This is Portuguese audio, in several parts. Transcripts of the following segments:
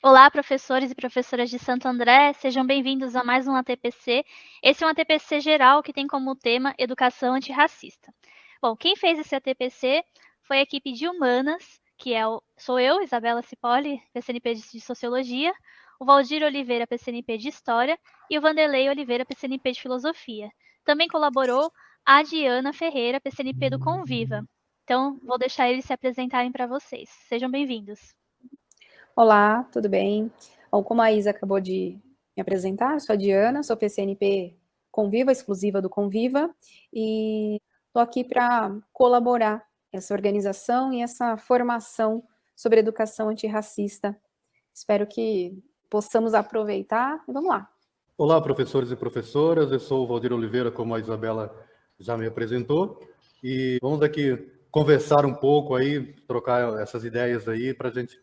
Olá, professores e professoras de Santo André, sejam bem-vindos a mais um ATPC. Esse é um ATPC geral que tem como tema Educação Antirracista. Bom, quem fez esse ATPC foi a equipe de Humanas, sou eu, Isabela Cipolli, PCNP de Sociologia, o Valdir Oliveira, PCNP de História, e o Vanderlei Oliveira, PCNP de Filosofia. Também colaborou a Diana Ferreira, PCNP do Conviva. Então, vou deixar eles se apresentarem para vocês. Sejam bem-vindos. Olá, tudo bem? Bom, como a Isa acabou de me apresentar, eu sou a Diana, sou PCNP Conviva, exclusiva do Conviva, e estou aqui para colaborar essa organização e essa formação sobre educação antirracista. Espero que possamos aproveitar e vamos lá. Olá, professores e professoras, eu sou o Valdir Oliveira, como a Isabela já me apresentou, e vamos aqui conversar um pouco aí, trocar essas ideias aí para a gente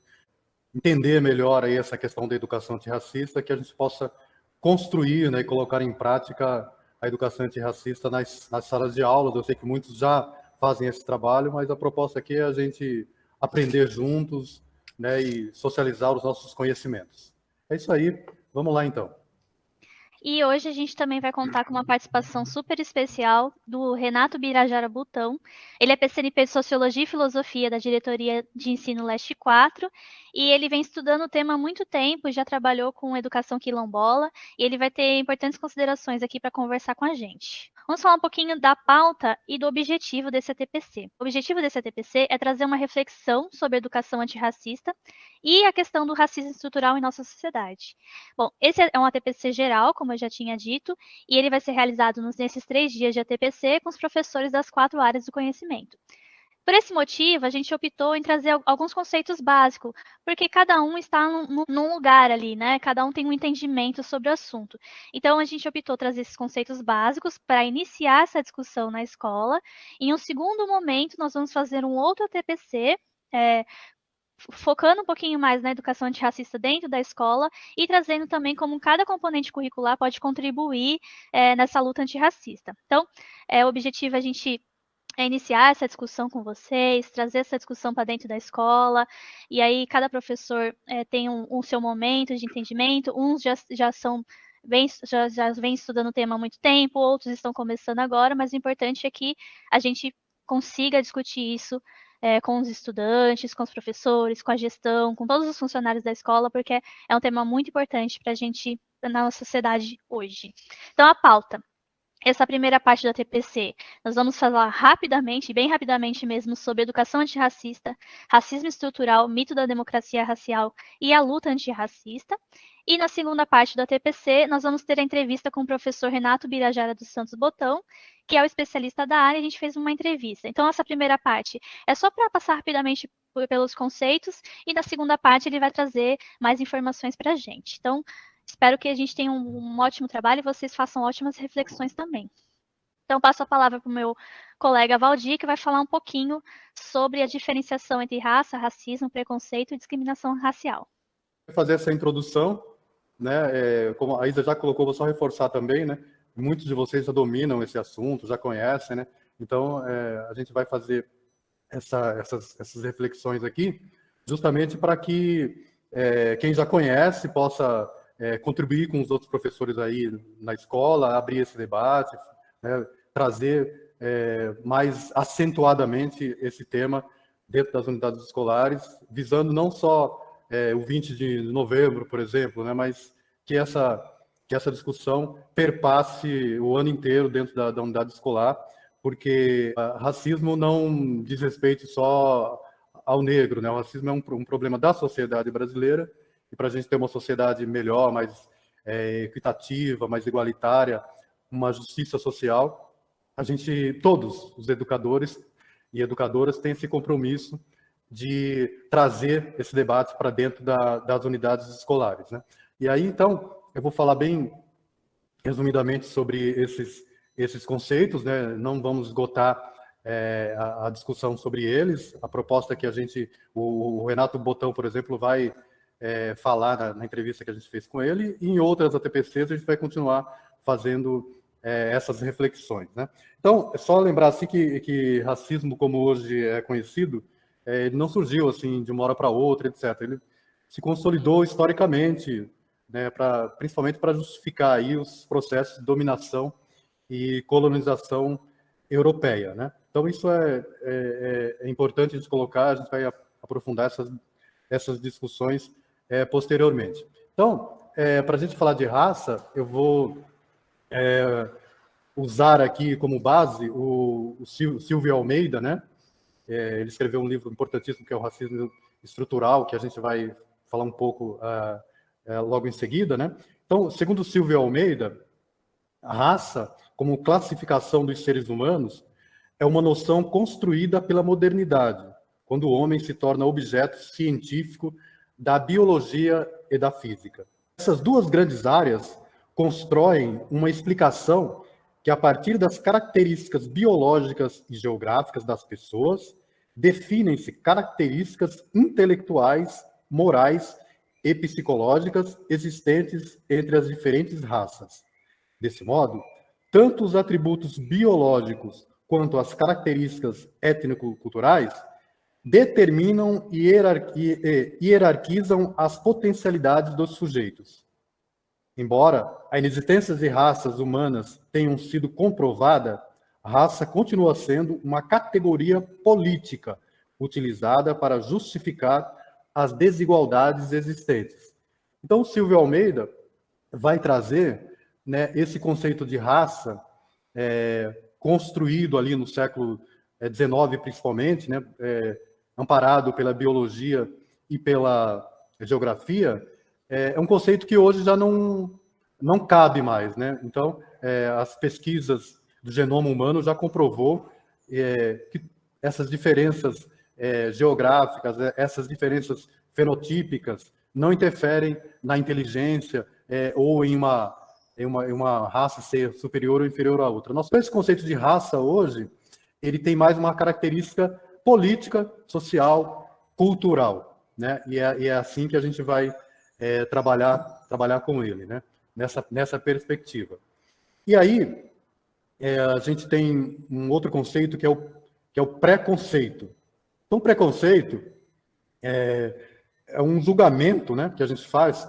entender melhor aí essa questão da educação antirracista, que a gente possa construir, né, e colocar em prática a educação antirracista nas salas de aula. Eu sei que muitos já fazem esse trabalho, mas a proposta aqui é a gente aprender juntos, né, e socializar os nossos conhecimentos. É isso aí, vamos lá então. E hoje a gente também vai contar com uma participação super especial do Renato Birajara Butão. Ele é PCNP de Sociologia e Filosofia da Diretoria de Ensino Leste 4 e ele vem estudando o tema há muito tempo, já trabalhou com educação quilombola e ele vai ter importantes considerações aqui para conversar com a gente. Vamos falar um pouquinho da pauta e do objetivo desse ATPC. O objetivo desse ATPC é trazer uma reflexão sobre a educação antirracista e a questão do racismo estrutural em nossa sociedade. Bom, esse é um ATPC geral, como eu já tinha dito, e ele vai ser realizado nesses 3 dias de ATPC com os professores das 4 áreas do conhecimento. Por esse motivo, a gente optou em trazer alguns conceitos básicos, porque cada um está num lugar ali, né? Cada um tem um entendimento sobre o assunto. Então, a gente optou trazer esses conceitos básicos para iniciar essa discussão na escola. Em um segundo momento, nós vamos fazer um outro ATPC, focando um pouquinho mais na educação antirracista dentro da escola e trazendo também como cada componente curricular pode contribuir nessa luta antirracista. Então, o objetivo é a gente iniciar essa discussão com vocês, trazer essa discussão para dentro da escola, e aí cada professor tem um seu momento de entendimento, uns já são já vem estudando o tema há muito tempo, outros estão começando agora, mas o importante é que a gente consiga discutir isso com os estudantes, com os professores, com a gestão, com todos os funcionários da escola, porque é um tema muito importante para a gente, na nossa sociedade hoje. Então, a pauta. Essa primeira parte da TPC, nós vamos falar rapidamente, bem rapidamente mesmo, sobre educação antirracista, racismo estrutural, mito da democracia racial e a luta antirracista. E na segunda parte da TPC, nós vamos ter a entrevista com o professor Renato Birajara dos Santos Botão, que é o especialista da área, e a gente fez uma entrevista. Então, essa primeira parte é só para passar rapidamente pelos conceitos, e na segunda parte ele vai trazer mais informações para a gente. Então, espero que a gente tenha um ótimo trabalho e vocês façam ótimas reflexões também. Então, passo a palavra para o meu colega Valdir, que vai falar um pouquinho sobre a diferenciação entre raça, racismo, preconceito e discriminação racial. Vou fazer essa introdução, né? Como a Isa já colocou, vou só reforçar também, né? Muitos de vocês já dominam esse assunto, já conhecem, né? Então, a gente vai fazer essas reflexões aqui, justamente para que quem já conhece possa contribuir com os outros professores aí na escola, abrir esse debate, né, trazer mais acentuadamente esse tema dentro das unidades escolares, visando não só o 20 de novembro, por exemplo, né, mas que essa discussão perpasse o ano inteiro dentro da unidade escolar, porque racismo não diz respeito só ao negro, né? O racismo é um problema da sociedade brasileira, e para a gente ter uma sociedade melhor, mais equitativa, mais igualitária, uma justiça social, a gente, todos os educadores e educadoras têm esse compromisso de trazer esse debate para dentro das unidades escolares, né? E aí, então, eu vou falar bem resumidamente sobre esses conceitos, né? Não vamos esgotar a discussão sobre eles. A proposta que o Renato Botão, por exemplo, vai falar na entrevista que a gente fez com ele, e em outras ATPCs a gente vai continuar fazendo essas reflexões, né? Então, é só lembrar assim que racismo, como hoje é conhecido, ele não surgiu assim de uma hora para outra, etc. se consolidou historicamente, né, principalmente para justificar aí os processos de dominação e colonização europeia, né? Então, isso é importante a gente colocar, a gente vai aprofundar essas discussões posteriormente. Então, para a gente falar de raça, eu vou usar aqui como base o Silvio Almeida, né? Ele escreveu um livro importantíssimo que é o Racismo Estrutural, que a gente vai falar um pouco logo em seguida, né? Então, segundo Silvio Almeida, a raça, como classificação dos seres humanos, é uma noção construída pela modernidade, quando o homem se torna objeto científico da biologia e da física. Essas duas grandes áreas constroem uma explicação que, a partir das características biológicas e geográficas das pessoas, definem-se características intelectuais, morais e psicológicas existentes entre as diferentes raças. Desse modo, tanto os atributos biológicos quanto as características étnico-culturais determinam e hierarquizam as potencialidades dos sujeitos. Embora a inexistência de raças humanas tenham sido comprovada, a raça continua sendo uma categoria política utilizada para justificar as desigualdades existentes. Então, o Silvio Almeida vai trazer, né, esse conceito de raça construído ali no século XIX, principalmente, né, amparado pela biologia e pela geografia, é um conceito que hoje já não cabe mais, né? Então, as pesquisas do genoma humano já comprovou que essas diferenças geográficas, essas diferenças fenotípicas não interferem na inteligência ou em uma raça ser superior ou inferior à outra. Esse conceito de raça hoje, ele tem mais uma característica política, social, cultural, né? E é assim que a gente vai trabalhar com ele, né? Nessa perspectiva. E aí, a gente tem um outro conceito que é o preconceito. Então, preconceito é um julgamento, né, que a gente faz,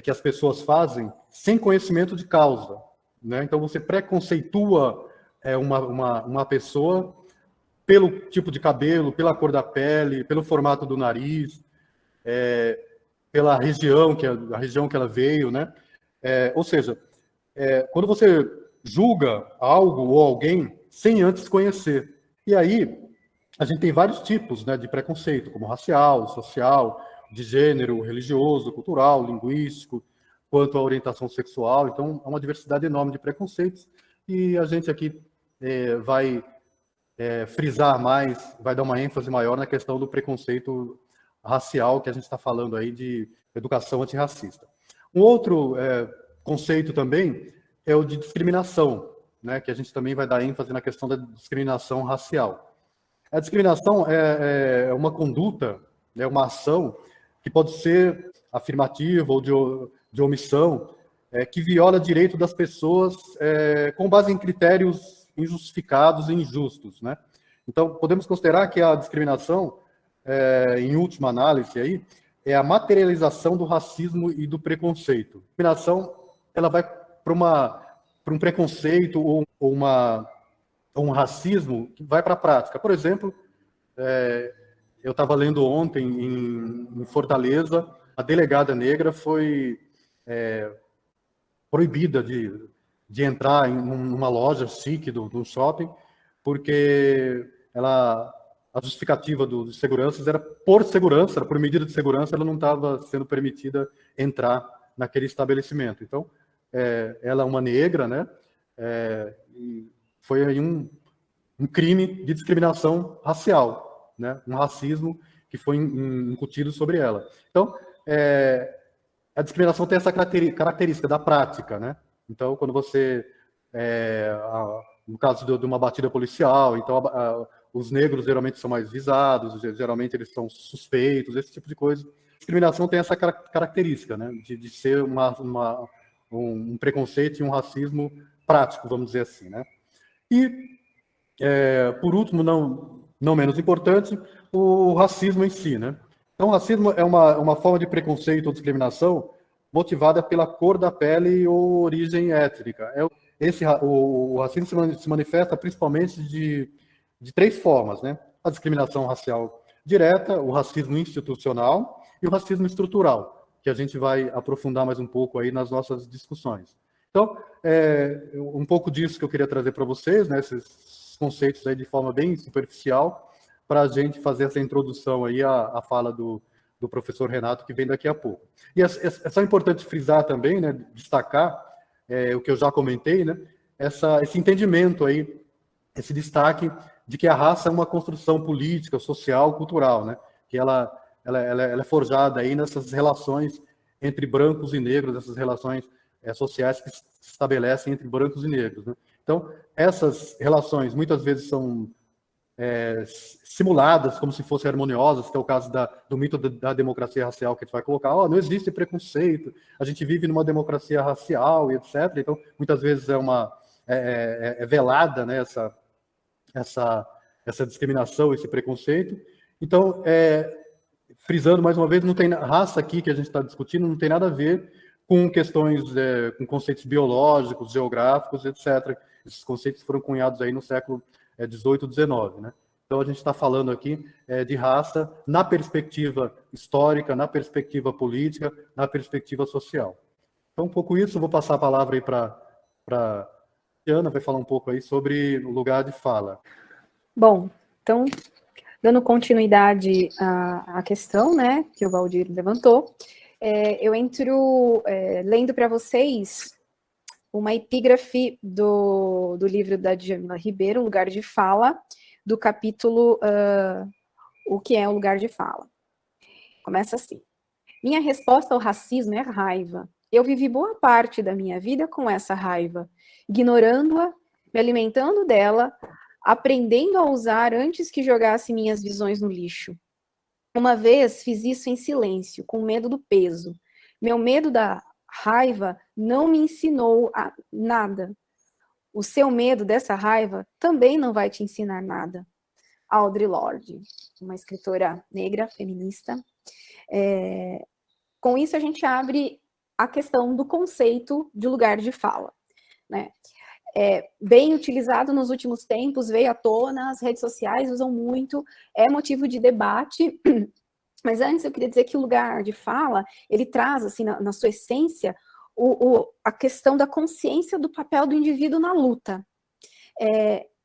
que as pessoas fazem sem conhecimento de causa, né? Então, você preconceitua uma pessoa pelo tipo de cabelo, pela cor da pele, pelo formato do nariz, pela região a região que ela veio, né? Ou seja, quando você julga algo ou alguém sem antes conhecer. E aí, a gente tem vários tipos, né, de preconceito, como racial, social, de gênero, religioso, cultural, linguístico, quanto à orientação sexual. Então, há uma diversidade enorme de preconceitos e a gente aqui vai frisar mais, vai dar uma ênfase maior na questão do preconceito racial, que a gente está falando aí de educação antirracista. Um outro conceito também é o de discriminação, né, que a gente também vai dar ênfase na questão da discriminação racial. A discriminação é uma conduta, é uma ação que pode ser afirmativa ou de omissão, que viola direito das pessoas com base em critérios injustificados e injustos, né? Então, podemos considerar que a discriminação, em última análise, aí, é a materialização do racismo e do preconceito. A discriminação, ela vai para um preconceito ou um racismo que vai para a prática. Por exemplo, eu estava lendo ontem em Fortaleza, a delegada negra foi proibida de entrar em uma loja chique do shopping, porque a justificativa dos seguranças era por medida de segurança, ela não estava sendo permitida entrar naquele estabelecimento. Então, ela é uma negra, né? E foi aí um crime de discriminação racial, né? Um racismo que foi incutido sobre ela. Então, a discriminação tem essa característica da prática, né? Então, quando você, no caso de uma batida policial, então os negros geralmente são mais visados, geralmente eles são suspeitos, esse tipo de coisa. A discriminação tem essa característica, né? De ser um preconceito e um racismo prático, vamos dizer assim, né? E, por último, não menos importante, o racismo em si, né? Então, o racismo é uma forma de preconceito ou discriminação motivada pela cor da pele ou origem étnica. O racismo se manifesta principalmente de 3 formas, né? A discriminação racial direta, o racismo institucional e o racismo estrutural, que a gente vai aprofundar mais um pouco aí nas nossas discussões. Então, um pouco disso que eu queria trazer para vocês, né? Esses conceitos aí de forma bem superficial, para a gente fazer essa introdução aí à fala do professor Renato, que vem daqui a pouco. E é só importante frisar também, né, destacar o que eu já comentei, né, esse entendimento aí, esse destaque de que a raça é uma construção política, social, cultural, né, que ela é forjada aí nessas relações entre brancos e negros, essas relações sociais que se estabelecem entre brancos e negros, né. Então, essas relações muitas vezes são simuladas como se fossem harmoniosas, que é o caso do mito da democracia racial, que a gente vai colocar, não existe preconceito, a gente vive numa democracia racial e etc. Então, muitas vezes é velada, né, essa discriminação, esse preconceito. Então, frisando mais uma vez, não tem raça aqui que a gente está discutindo, não tem nada a ver com questões, com conceitos biológicos, geográficos, etc. Esses conceitos foram cunhados aí no século 18, 19, né? Então a gente está falando aqui de raça na perspectiva histórica, na perspectiva política, na perspectiva social. Então um pouco isso, eu vou passar a palavra aí para Ana, vai falar um pouco aí sobre o lugar de fala. Bom, então, dando continuidade à questão, né, que o Valdir levantou, eu entro lendo para vocês uma epígrafe do livro da Djamila Ribeiro, Lugar de Fala, do capítulo O que é o lugar de fala. Começa assim. Minha resposta ao racismo é raiva. Eu vivi boa parte da minha vida com essa raiva, ignorando-a, me alimentando dela, aprendendo a usar antes que jogasse minhas visões no lixo. Uma vez fiz isso em silêncio, com medo do peso. Meu medo da raiva não me ensinou nada. O seu medo dessa raiva também não vai te ensinar nada. Audre Lorde, uma escritora negra, feminista. Com isso, a gente abre a questão do conceito de lugar de fala, né? Bem utilizado nos últimos tempos, veio à tona, as redes sociais usam muito, é motivo de debate. Mas antes eu queria dizer que o lugar de fala, ele traz, assim, na sua essência, a questão da consciência do papel do indivíduo na luta.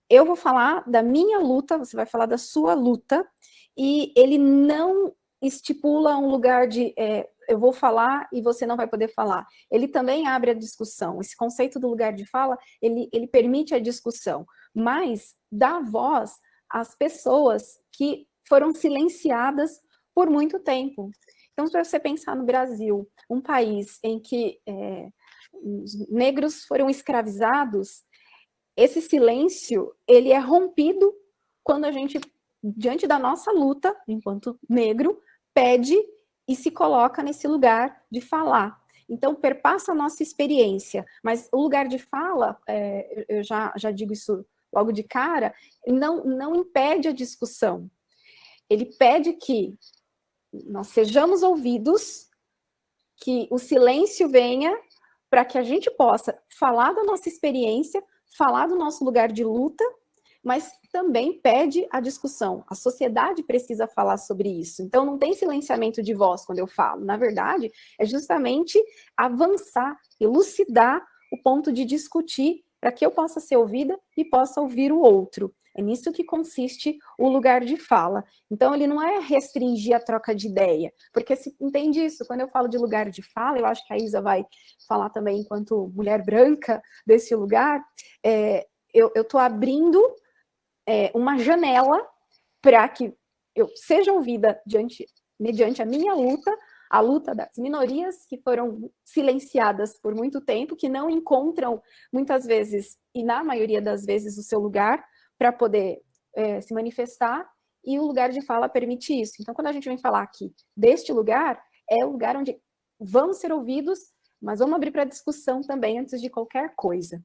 Eu vou falar da minha luta, você vai falar da sua luta, e ele não estipula um lugar de eu vou falar e você não vai poder falar. Ele também abre a discussão. Esse conceito do lugar de fala, ele permite a discussão, mas dá voz às pessoas que foram silenciadas por muito tempo. Então, se você pensar no Brasil, um país em que os negros foram escravizados, esse silêncio, ele é rompido quando a gente, diante da nossa luta, enquanto negro, pede e se coloca nesse lugar de falar. Então, perpassa a nossa experiência, mas o lugar de fala, eu já digo isso logo de cara, não impede a discussão. Ele pede que nós sejamos ouvidos, que o silêncio venha para que a gente possa falar da nossa experiência, falar do nosso lugar de luta, mas também pede a discussão. A sociedade precisa falar sobre isso. Então, não tem silenciamento de voz quando eu falo. Na verdade, é justamente avançar, elucidar o ponto de discutir para que eu possa ser ouvida e possa ouvir o outro. É nisso que consiste o lugar de fala. Então, ele não é restringir a troca de ideia, porque se entende isso, quando eu falo de lugar de fala, eu acho que a Isa vai falar também, enquanto mulher branca desse lugar, eu estou abrindo uma janela para que eu seja ouvida mediante a minha luta, a luta das minorias que foram silenciadas por muito tempo, que não encontram, muitas vezes, e na maioria das vezes, o seu lugar para poder se manifestar, e o lugar de fala permite isso. Então, quando a gente vem falar aqui deste lugar, é o lugar onde vamos ser ouvidos, mas vamos abrir para discussão também antes de qualquer coisa.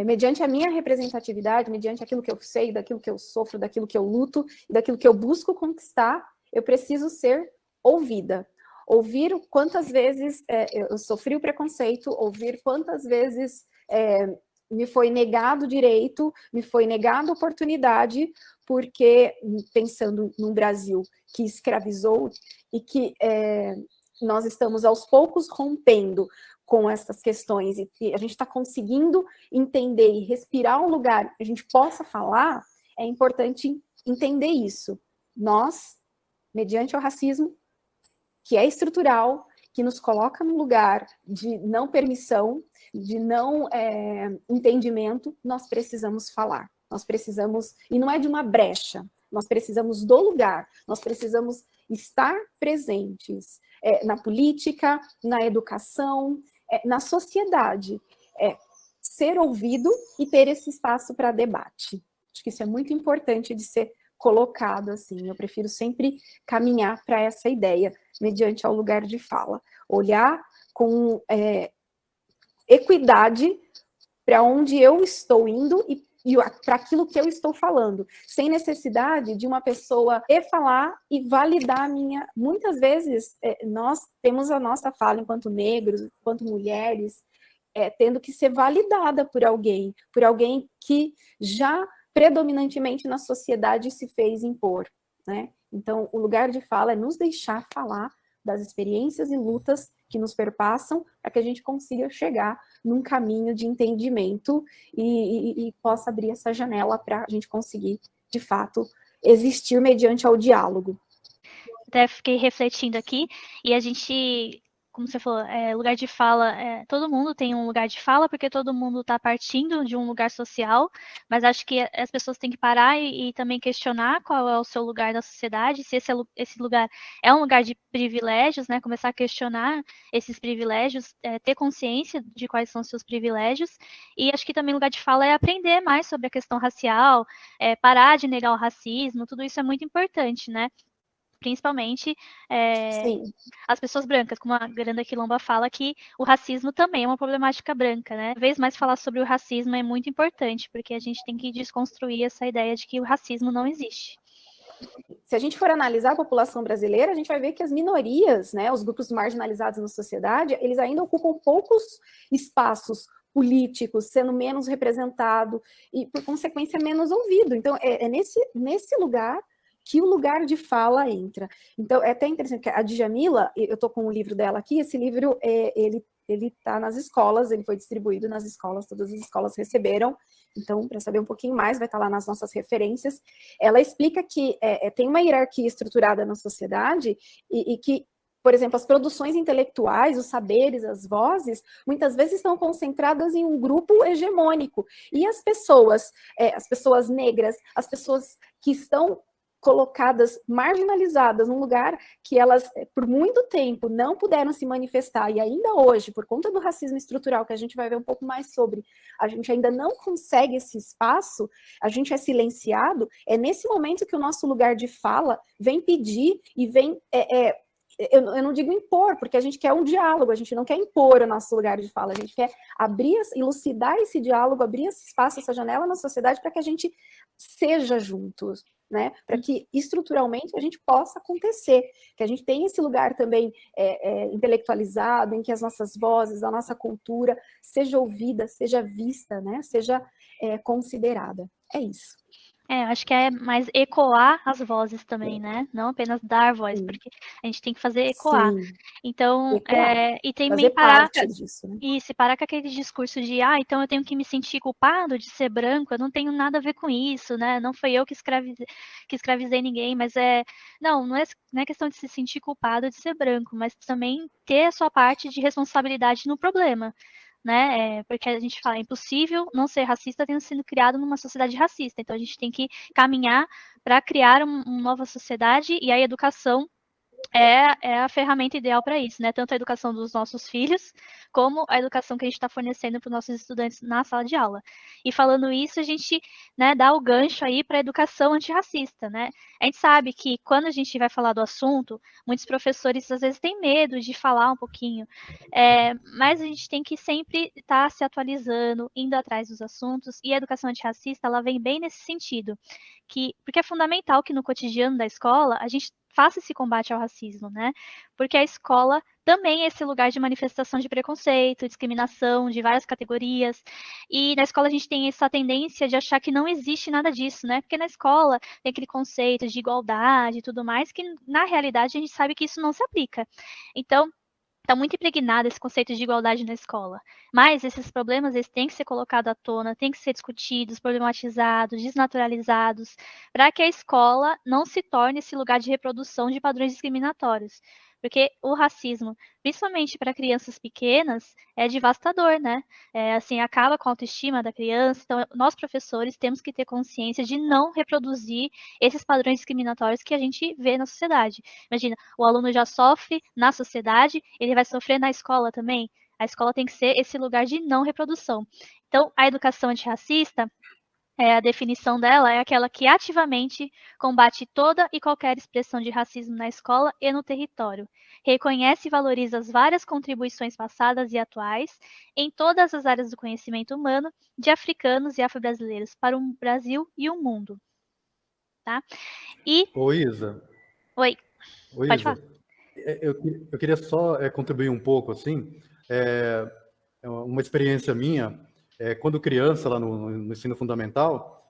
Mediante a minha representatividade, mediante aquilo que eu sei, daquilo que eu sofro, daquilo que eu luto, daquilo que eu busco conquistar, eu preciso ser ouvida. Ouvir quantas vezes eu sofri o preconceito, ouvir quantas vezes me foi negado o direito, me foi negada a oportunidade, porque, pensando num Brasil que escravizou e que nós estamos aos poucos rompendo com essas questões, e a gente está conseguindo entender e respirar um lugar que a gente possa falar, é importante entender isso. Nós, mediante o racismo, que é estrutural, que nos coloca num lugar de não permissão, de não entendimento, nós precisamos falar. Nós precisamos, e não é de uma brecha, nós precisamos do lugar, nós precisamos estar presentes na política, na educação, na sociedade, ser ouvido e ter esse espaço para debate. Acho que isso é muito importante de ser colocado assim. Eu prefiro sempre caminhar para essa ideia, mediante ao lugar de fala. Olhar com equidade para onde eu estou indo e para aquilo que eu estou falando, sem necessidade de uma pessoa falar e validar a minha. Muitas vezes, nós temos a nossa fala enquanto negros, enquanto mulheres, tendo que ser validada por alguém que já predominantemente na sociedade se fez impor, né? Então, o lugar de fala é nos deixar falar das experiências e lutas que nos perpassam para que a gente consiga chegar num caminho de entendimento e possa abrir essa janela para a gente conseguir, de fato, existir mediante ao diálogo. Até fiquei refletindo aqui, e a gente, como você falou, lugar de fala, todo mundo tem um lugar de fala, porque todo mundo está partindo de um lugar social, mas acho que as pessoas têm que parar e também questionar qual é o seu lugar na sociedade, se esse lugar é um lugar de privilégios, né? Começar a questionar esses privilégios, ter consciência de quais são os seus privilégios, e acho que também lugar de fala é aprender mais sobre a questão racial, parar de negar o racismo, tudo isso é muito importante, né? Principalmente as pessoas brancas, como a Granda Quilomba fala, que o racismo também é uma problemática branca, né? Cada vez mais falar sobre o racismo é muito importante, porque a gente tem que desconstruir essa ideia de que o racismo não existe. Se a gente for analisar a população brasileira, a gente vai ver que as minorias, né, os grupos marginalizados na sociedade, eles ainda ocupam poucos espaços políticos, sendo menos representado e, por consequência, menos ouvido. Então, é nesse lugar que o lugar de fala entra. Então, é até interessante que a Djamila, eu estou com o livro dela aqui, esse livro, ele está nas escolas, ele foi distribuído nas escolas, todas as escolas receberam. Então, para saber um pouquinho mais, vai estar lá nas nossas referências. Ela explica que tem uma hierarquia estruturada na sociedade e que, por exemplo, as produções intelectuais, os saberes, as vozes, muitas vezes estão concentradas em um grupo hegemônico. E as pessoas negras, as pessoas que estão colocadas, marginalizadas, num lugar que elas, por muito tempo, não puderam se manifestar, e ainda hoje, por conta do racismo estrutural, que a gente vai ver um pouco mais sobre, a gente ainda não consegue esse espaço, a gente é silenciado, é nesse momento que o nosso lugar de fala vem pedir e vem... eu não digo impor, porque a gente quer um diálogo, a gente não quer impor o nosso lugar de fala, a gente quer abrir, elucidar esse diálogo, abrir esse espaço, essa janela na sociedade para que a gente seja juntos, né? Para que estruturalmente a gente possa acontecer, que a gente tenha esse lugar também intelectualizado, em que as nossas vozes, a nossa cultura seja ouvida, seja vista, né? Seja considerada. É isso. Acho que é mais ecoar as vozes também, né? Não apenas dar voz, porque a gente tem que fazer ecoar. Sim. Então, Ecoar. e também Fazer parar parte disso, né? e se parar com aquele discurso de então eu tenho que me sentir culpado de ser branco, eu não tenho nada a ver com isso, né? Não foi eu que escravizei ninguém, mas não é questão de se sentir culpado de ser branco, mas também ter a sua parte de responsabilidade no problema. Né? Porque a gente fala, é impossível não ser racista tendo sido criado numa sociedade racista. Então a gente tem que caminhar para criar uma nova sociedade, e a educação é a ferramenta ideal para isso, né? Tanto a educação dos nossos filhos, como a educação que a gente está fornecendo para os nossos estudantes na sala de aula. E falando isso, a gente, né, dá o gancho aí para a educação antirracista, né? A gente sabe que quando a gente vai falar do assunto, muitos professores às vezes têm medo de falar um pouquinho, mas a gente tem que sempre estar se atualizando, indo atrás dos assuntos, e a educação antirracista, ela vem bem nesse sentido, porque é fundamental que no cotidiano da escola a gente faça esse combate ao racismo, né? Porque a escola também é esse lugar de manifestação de preconceito, discriminação de várias categorias. E na escola a gente tem essa tendência de achar que não existe nada disso, né? Porque na escola tem aquele conceito de igualdade e tudo mais, que na realidade a gente sabe que isso não se aplica. Então, está muito impregnado esse conceito de igualdade na escola. Mas esses problemas eles têm que ser colocados à tona, têm que ser discutidos, problematizados, desnaturalizados, para que a escola não se torne esse lugar de reprodução de padrões discriminatórios. Porque o racismo, principalmente para crianças pequenas, é devastador, né? Assim, acaba com a autoestima da criança. Então, nós professores temos que ter consciência de não reproduzir esses padrões discriminatórios que a gente vê na sociedade. Imagina, o aluno já sofre na sociedade, ele vai sofrer na escola também. A escola tem que ser esse lugar de não reprodução. Então, a educação antirracista, a definição dela é aquela que ativamente combate toda e qualquer expressão de racismo na escola e no território. Reconhece e valoriza as várias contribuições passadas e atuais em todas as áreas do conhecimento humano de africanos e afro-brasileiros para o Brasil e o mundo. Tá? E... Oi, Isa. Oi, pode Isa. falar. Eu queria só contribuir um pouco, assim, uma experiência minha, quando criança, lá no ensino fundamental,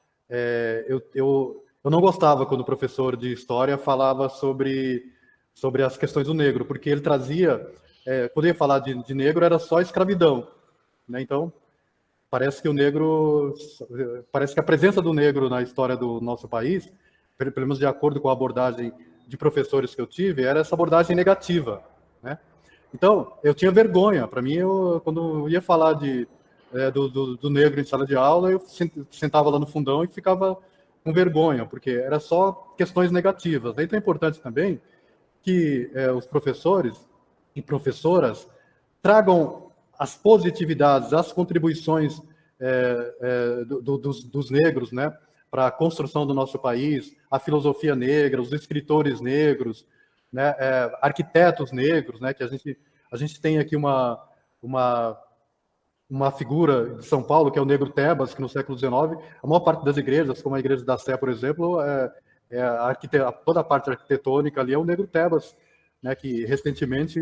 eu não gostava quando o professor de história falava sobre as questões do negro, porque ele trazia, quando ia falar de negro, era só escravidão, né? Então, parece que a presença do negro na história do nosso país, pelo menos de acordo com a abordagem de professores que eu tive, era essa abordagem negativa, né? Então, eu tinha vergonha. Para mim, quando eu ia falar do negro em sala de aula, eu sentava lá no fundão e ficava com vergonha, porque era só questões negativas. Então, é importante também que os professores e professoras tragam as positividades, as contribuições dos negros, né, para a construção do nosso país, a filosofia negra, os escritores negros, né, arquitetos negros, né, que a gente tem aqui uma figura de São Paulo, que é o Negro Tebas, que no século XIX, a maior parte das igrejas, como a Igreja da Sé, por exemplo, toda a parte arquitetônica ali é o Negro Tebas, né, que recentemente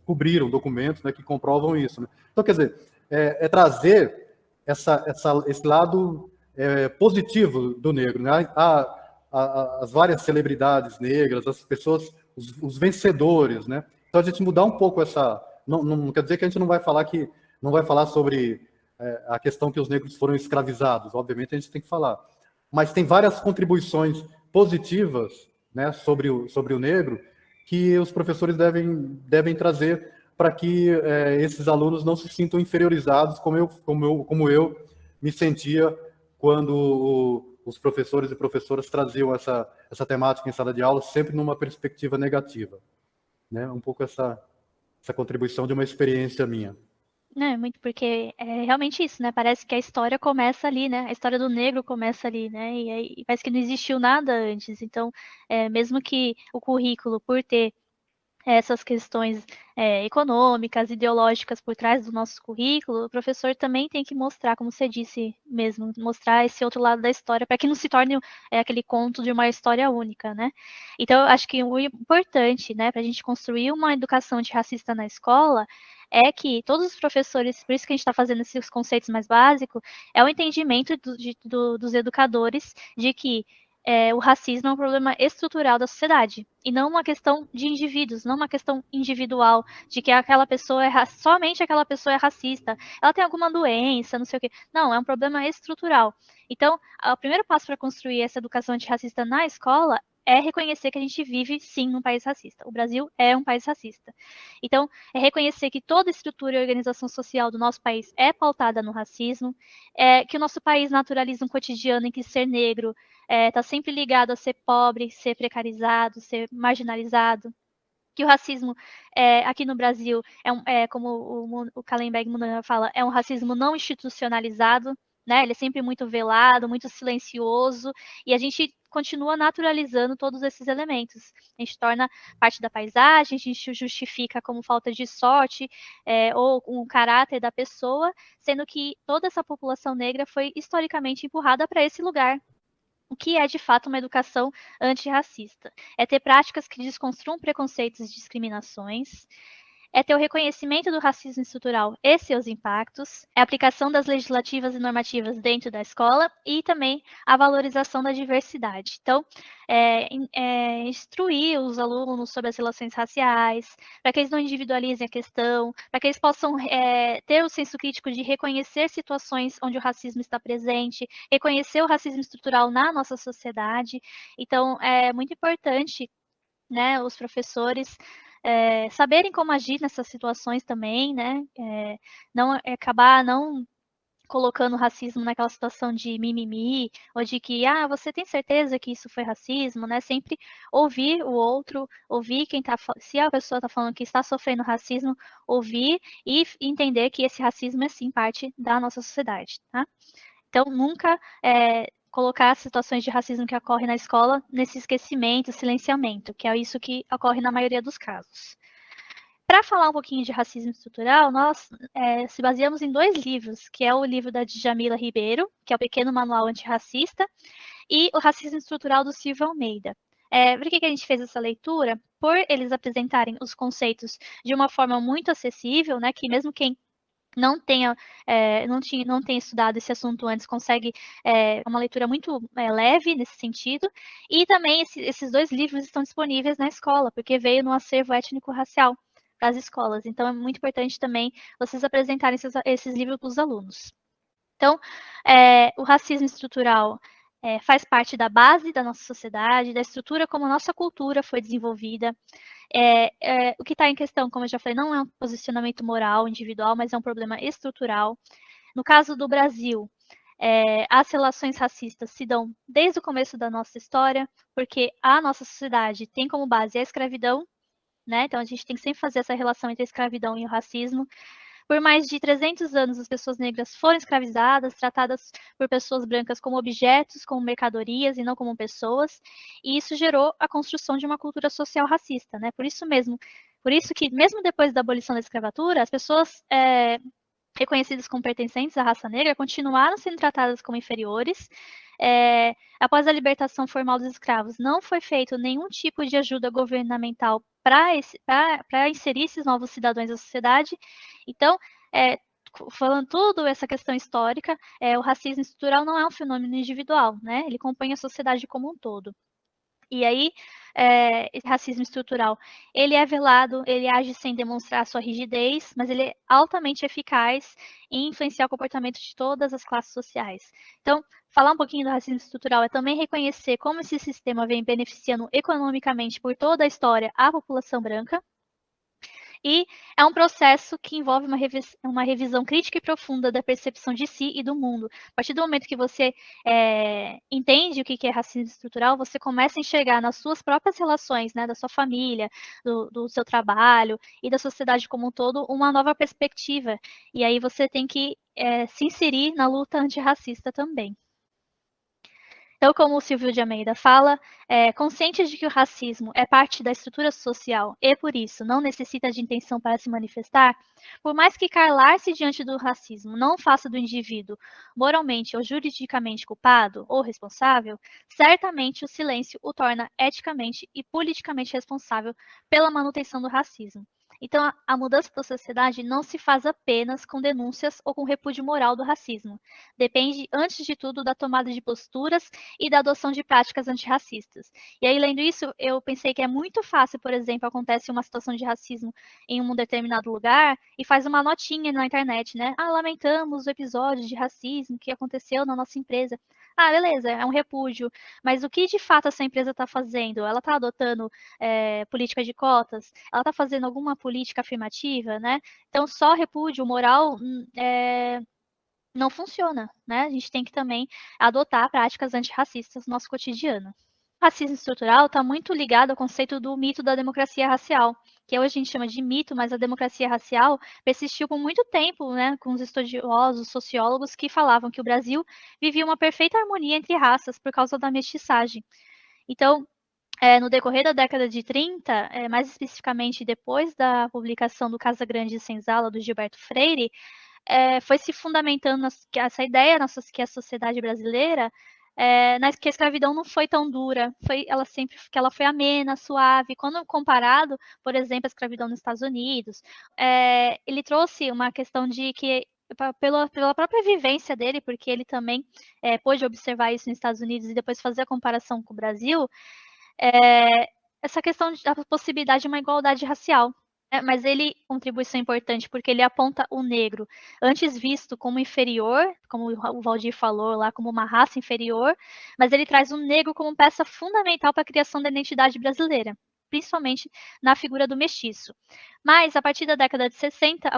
cobriram documentos, né, que comprovam isso, né? Então, quer dizer, trazer esse lado positivo do negro, né? As várias celebridades negras, as pessoas, os vencedores, né? Então, a gente mudar um pouco essa... Não quer dizer que a gente não vai falar sobre a questão que os negros foram escravizados, obviamente a gente tem que falar, mas tem várias contribuições positivas, né, sobre o negro, que os professores devem trazer para que esses alunos não se sintam inferiorizados, como eu me sentia quando os professores e professoras traziam essa temática em sala de aula, sempre numa perspectiva negativa, né? Um pouco essa contribuição de uma experiência minha. Muito porque é realmente isso, né? Parece que a história começa ali, né? A história do negro começa ali, né? E aí parece que não existiu nada antes. Então, mesmo que o currículo, por ter essas questões econômicas, ideológicas por trás do nosso currículo, o professor também tem que mostrar, como você disse mesmo, mostrar esse outro lado da história, para que não se torne aquele conto de uma história única, né? Então, eu acho que o importante, né, para a gente construir uma educação antirracista na escola é que todos os professores, por isso que a gente está fazendo esses conceitos mais básicos, é o entendimento dos educadores de que o racismo é um problema estrutural da sociedade e não uma questão de indivíduos, não uma questão individual de que aquela pessoa somente aquela pessoa é racista, ela tem alguma doença, não sei o quê. Não, é um problema estrutural. Então, o primeiro passo para construir essa educação antirracista na escola é reconhecer que a gente vive, sim, num país racista. O Brasil é um país racista. Então, é reconhecer que toda a estrutura e organização social do nosso país é pautada no racismo, que o nosso país naturaliza um cotidiano em que ser negro está sempre ligado a ser pobre, ser precarizado, ser marginalizado. Que o racismo aqui no Brasil como o Kallenberg fala, é um racismo não institucionalizado, né? Ele é sempre muito velado, muito silencioso, e a gente continua naturalizando todos esses elementos. A gente torna parte da paisagem, a gente justifica como falta de sorte ou um caráter da pessoa, sendo que toda essa população negra foi historicamente empurrada para esse lugar. o que é de fato uma educação antirracista. É ter práticas que desconstruam preconceitos e discriminações, é ter o reconhecimento do racismo estrutural e seus impactos, é a aplicação das legislativas e normativas dentro da escola e também a valorização da diversidade. Então, instruir os alunos sobre as relações raciais, para que eles não individualizem a questão, para que eles possam ter o senso crítico de reconhecer situações onde o racismo está presente, reconhecer o racismo estrutural na nossa sociedade. Então, é muito importante, né, os professores saberem como agir nessas situações também, né, não acabar não colocando o racismo naquela situação de mimimi, ou de que, você tem certeza que isso foi racismo, né, sempre ouvir o outro, ouvir quem tá, se a pessoa está falando que está sofrendo racismo, ouvir e entender que esse racismo é sim parte da nossa sociedade, tá? Então, nunca colocar situações de racismo que ocorrem na escola nesse esquecimento, silenciamento, que é isso que ocorre na maioria dos casos. Para falar um pouquinho de racismo estrutural, nós se baseamos em 2 livros, que é o livro da Djamila Ribeiro, que é o Pequeno Manual Antirracista, e o Racismo Estrutural do Silvio Almeida. Por que a gente fez essa leitura? Por eles apresentarem os conceitos de uma forma muito acessível, né, que mesmo quem não tenha estudado esse assunto antes, consegue uma leitura muito leve nesse sentido, e também esses 2 livros estão disponíveis na escola, porque veio no acervo étnico-racial para as escolas, então é muito importante também vocês apresentarem esses livros para os alunos. Então, o racismo estrutural faz parte da base da nossa sociedade, da estrutura como a nossa cultura foi desenvolvida. O que está em questão, como eu já falei, não é um posicionamento moral, individual, mas é um problema estrutural. No caso do Brasil, as relações racistas se dão desde o começo da nossa história, porque a nossa sociedade tem como base a escravidão, né? Então a gente tem que sempre fazer essa relação entre a escravidão e o racismo. Por mais de 300 anos, as pessoas negras foram escravizadas, tratadas por pessoas brancas como objetos, como mercadorias e não como pessoas, e isso gerou a construção de uma cultura social racista, né? Por isso mesmo, por isso que mesmo depois da abolição da escravatura, as pessoas reconhecidas como pertencentes à raça negra continuaram sendo tratadas como inferiores. Após a libertação formal dos escravos, não foi feito nenhum tipo de ajuda governamental para inserir esses novos cidadãos na sociedade. Então, falando tudo essa questão histórica, o racismo estrutural não é um fenômeno individual, né? Ele acompanha a sociedade como um todo. E aí, esse racismo estrutural, ele é velado, ele age sem demonstrar sua rigidez, mas ele é altamente eficaz em influenciar o comportamento de todas as classes sociais. Então, falar um pouquinho do racismo estrutural é também reconhecer como esse sistema vem beneficiando economicamente por toda a história a população branca. E é um processo que envolve uma revisão crítica e profunda da percepção de si e do mundo. A partir do momento que você entende o que é racismo estrutural, você começa a enxergar nas suas próprias relações, né, da sua família, do seu trabalho e da sociedade como um todo, uma nova perspectiva. E aí você tem que se inserir na luta antirracista também. Então, como o Silvio de Almeida fala, conscientes de que o racismo é parte da estrutura social e, por isso, não necessita de intenção para se manifestar, por mais que calar-se diante do racismo não faça do indivíduo moralmente ou juridicamente culpado ou responsável, certamente o silêncio o torna eticamente e politicamente responsável pela manutenção do racismo. Então, a mudança da sociedade não se faz apenas com denúncias ou com repúdio moral do racismo. Depende, antes de tudo, da tomada de posturas e da adoção de práticas antirracistas. E aí, lendo isso, eu pensei que é muito fácil, por exemplo, acontece uma situação de racismo em um determinado lugar e faz uma notinha na internet, né? Lamentamos o episódio de racismo que aconteceu na nossa empresa. Beleza, é um repúdio, mas o que de fato essa empresa está fazendo? Ela está adotando política de cotas? Ela está fazendo alguma política afirmativa, né? Então, só repúdio moral não funciona, né? A gente tem que também adotar práticas antirracistas no nosso cotidiano. O racismo estrutural está muito ligado ao conceito do mito da democracia racial, que hoje a gente chama de mito, mas a democracia racial persistiu por muito tempo, né, com os estudiosos, sociólogos que falavam que o Brasil vivia uma perfeita harmonia entre raças por causa da mestiçagem. Então, no decorrer da década de 30, mais especificamente depois da publicação do Casa Grande e Senzala, do Gilberto Freire, foi se fundamentando essa ideia que a sociedade brasileira que a escravidão não foi tão dura, que ela foi amena, suave. Quando comparado, por exemplo, a escravidão nos Estados Unidos, ele trouxe uma questão de que pela própria vivência dele, porque ele também pôde observar isso nos Estados Unidos e depois fazer a comparação com o Brasil, essa questão da possibilidade de uma igualdade racial. Mas ele contribuição importante porque ele aponta o negro antes visto como inferior, como o Valdir falou lá, como uma raça inferior, mas ele traz o negro como peça fundamental para a criação da identidade brasileira, principalmente na figura do mestiço. Mas, a partir da década de 60,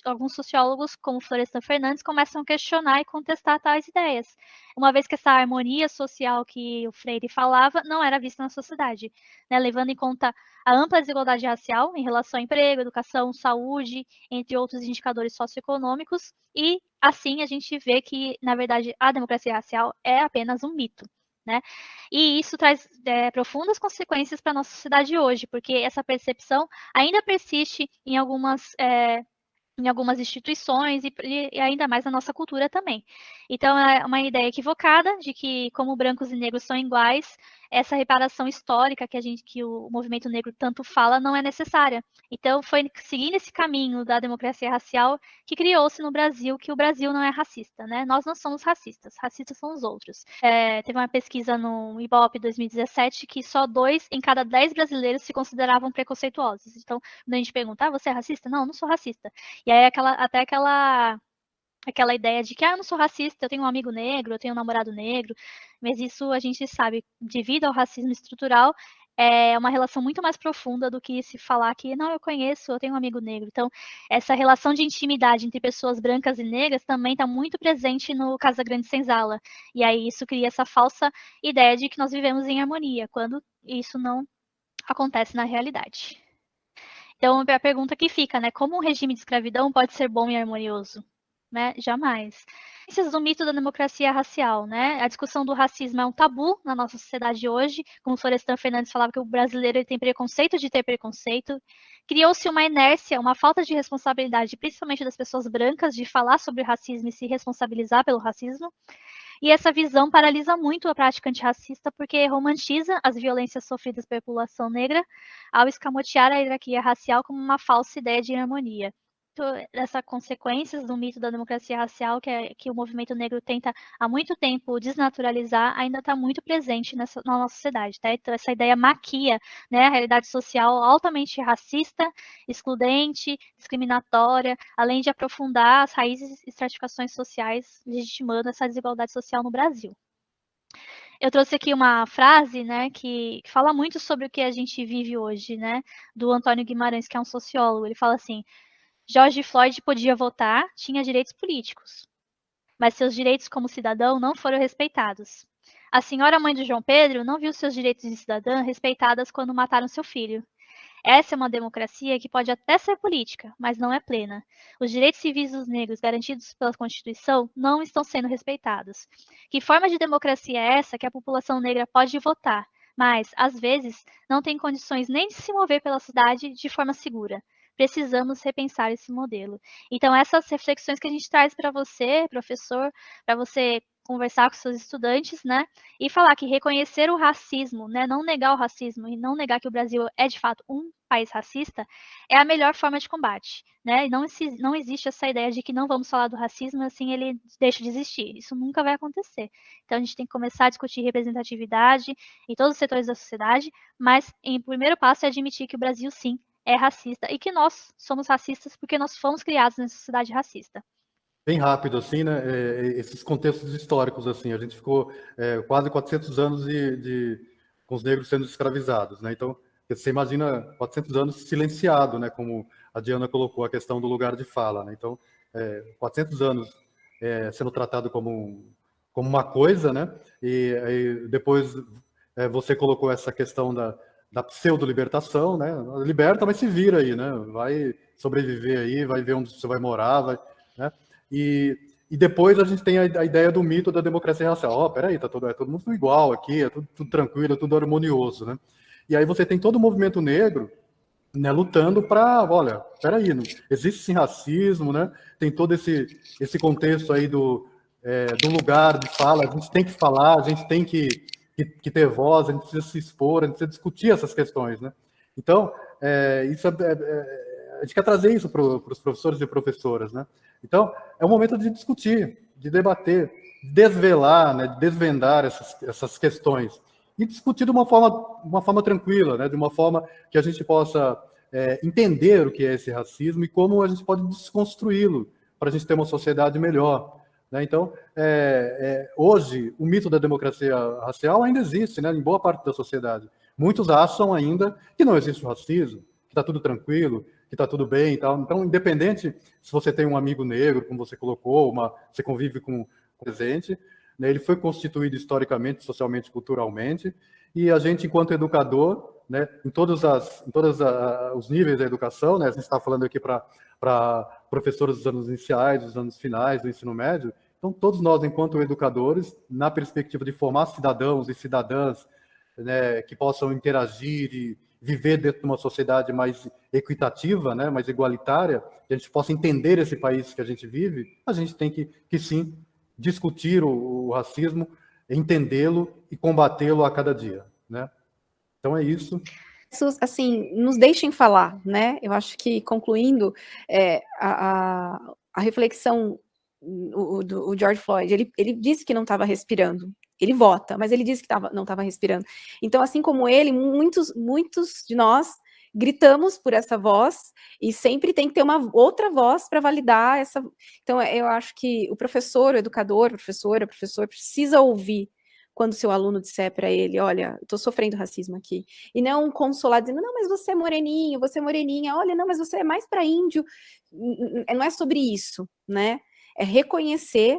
alguns sociólogos, como Florestan Fernandes, começam a questionar e contestar tais ideias, uma vez que essa harmonia social que o Freire falava não era vista na sociedade, levando em conta a ampla desigualdade racial em relação ao emprego, educação, saúde, entre outros indicadores socioeconômicos, e assim a gente vê que, na verdade, a democracia racial é apenas um mito. E isso traz profundas consequências para a nossa sociedade hoje, porque essa percepção ainda persiste em algumas instituições e ainda mais na nossa cultura também. Então, é uma ideia equivocada de que, como brancos e negros são iguais, essa reparação histórica que o movimento negro tanto fala não é necessária. Então, foi seguindo esse caminho da democracia racial que criou-se no Brasil que o Brasil não é racista, Nós não somos racistas são os outros. Teve uma pesquisa no Ibope 2017 que só 2 em cada 10 brasileiros se consideravam preconceituosos. Então, quando a gente pergunta, você é racista? Não, não sou racista. E aí aquela ideia de que eu não sou racista, eu tenho um amigo negro, eu tenho um namorado negro, mas isso a gente sabe, devido ao racismo estrutural, é uma relação muito mais profunda do que se falar que, não, eu conheço, eu tenho um amigo negro. Então, essa relação de intimidade entre pessoas brancas e negras também está muito presente no Casa Grande Senzala. E aí isso cria essa falsa ideia de que nós vivemos em harmonia, quando isso não acontece na realidade. Então, a pergunta que fica, como um regime de escravidão pode ser bom e harmonioso? Jamais. Ciências do mito da democracia racial, A discussão do racismo é um tabu na nossa sociedade hoje, como Florestan Fernandes falava que o brasileiro ele tem preconceito de ter preconceito. Criou-se uma inércia, uma falta de responsabilidade, principalmente das pessoas brancas, de falar sobre o racismo e se responsabilizar pelo racismo. E essa visão paralisa muito a prática antirracista porque romantiza as violências sofridas pela população negra ao escamotear a hierarquia racial como uma falsa ideia de harmonia. Essas consequências do mito da democracia racial que o movimento negro tenta há muito tempo desnaturalizar ainda está muito presente na nossa sociedade. Então, essa ideia maquia a realidade social altamente racista, excludente, discriminatória, além de aprofundar as raízes e estratificações sociais, legitimando essa desigualdade social no Brasil. Eu trouxe aqui uma frase, que fala muito sobre o que a gente vive hoje, do Antônio Guimarães, que é um sociólogo. Ele fala assim: George Floyd podia votar, tinha direitos políticos, mas seus direitos como cidadão não foram respeitados. A senhora mãe de João Pedro não viu seus direitos de cidadã respeitadas quando mataram seu filho. Essa é uma democracia que pode até ser política, mas não é plena. Os direitos civis dos negros garantidos pela Constituição não estão sendo respeitados. Que forma de democracia é essa que a população negra pode votar, mas, às vezes, não tem condições nem de se mover pela cidade de forma segura? Precisamos repensar esse modelo. Então, essas reflexões que a gente traz para você, professor, para você conversar com seus estudantes, e falar que reconhecer o racismo, não negar o racismo e não negar que o Brasil é, de fato, um país racista, é a melhor forma de combate, E não existe essa ideia de que não vamos falar do racismo, assim ele deixa de existir. Isso nunca vai acontecer. Então, a gente tem que começar a discutir representatividade em todos os setores da sociedade, mas, em primeiro passo, é admitir que o Brasil, sim, é racista e que nós somos racistas porque nós fomos criados nessa sociedade racista. Bem rápido, assim, esses contextos históricos, assim, a gente ficou quase 400 anos com os negros sendo escravizados, Então, você imagina 400 anos silenciado, Como a Diana colocou a questão do lugar de fala, Então, 400 anos sendo tratado como uma coisa, E aí, depois você colocou essa questão da pseudo-libertação, Liberta, mas se vira aí, Vai sobreviver aí, vai ver onde você vai morar, E depois a gente tem a ideia do mito da democracia racial. Peraí, é todo mundo igual aqui, é tudo tranquilo, é tudo harmonioso, E aí você tem todo o movimento negro, lutando para, peraí, não existe sim racismo, Tem todo esse contexto aí do lugar de fala, a gente tem que falar, a gente tem que ter voz, a gente precisa se expor, a gente precisa discutir essas questões, né? Então, a gente quer trazer isso para os professores e professoras, né? Então, é um momento de discutir, de debater, desvelar, né, desvendar essas questões e discutir de uma forma tranquila, né, de uma forma que a gente possa entender o que é esse racismo e como a gente pode desconstruí-lo para a gente ter uma sociedade melhor, né? Então, hoje, o mito da democracia racial ainda existe, né, em boa parte da sociedade. Muitos acham ainda que não existe o racismo, que está tudo tranquilo, que está tudo bem e tal. Então, independente se você tem um amigo negro, como você colocou, você convive com presente, né, ele foi constituído historicamente, socialmente, culturalmente, e a gente, enquanto educador, né, em todos os níveis da educação, né, a gente está falando aqui para professores dos anos iniciais, dos anos finais do ensino médio, então todos nós, enquanto educadores, na perspectiva de formar cidadãos e cidadãs, né, que possam interagir e viver dentro de uma sociedade mais equitativa, né, mais igualitária, que a gente possa entender esse país que a gente vive, a gente tem que sim, discutir o racismo, entendê-lo e combatê-lo a cada dia, né? Então é isso. Assim, nos deixem falar, né? Eu acho que, concluindo, a reflexão, o George Floyd, ele disse que não estava respirando. Ele vota, mas ele disse que não estava respirando. Então, assim como ele, muitos de nós gritamos por essa voz e sempre tem que ter uma outra voz para validar essa. Então, eu acho que o professor, o educador, professor precisa ouvir quando seu aluno disser para ele, olha, estou sofrendo racismo aqui. E não consolar dizendo, não, mas você é moreninho, você é moreninha, olha, não, mas você é mais para índio. Não é sobre isso, né? É reconhecer,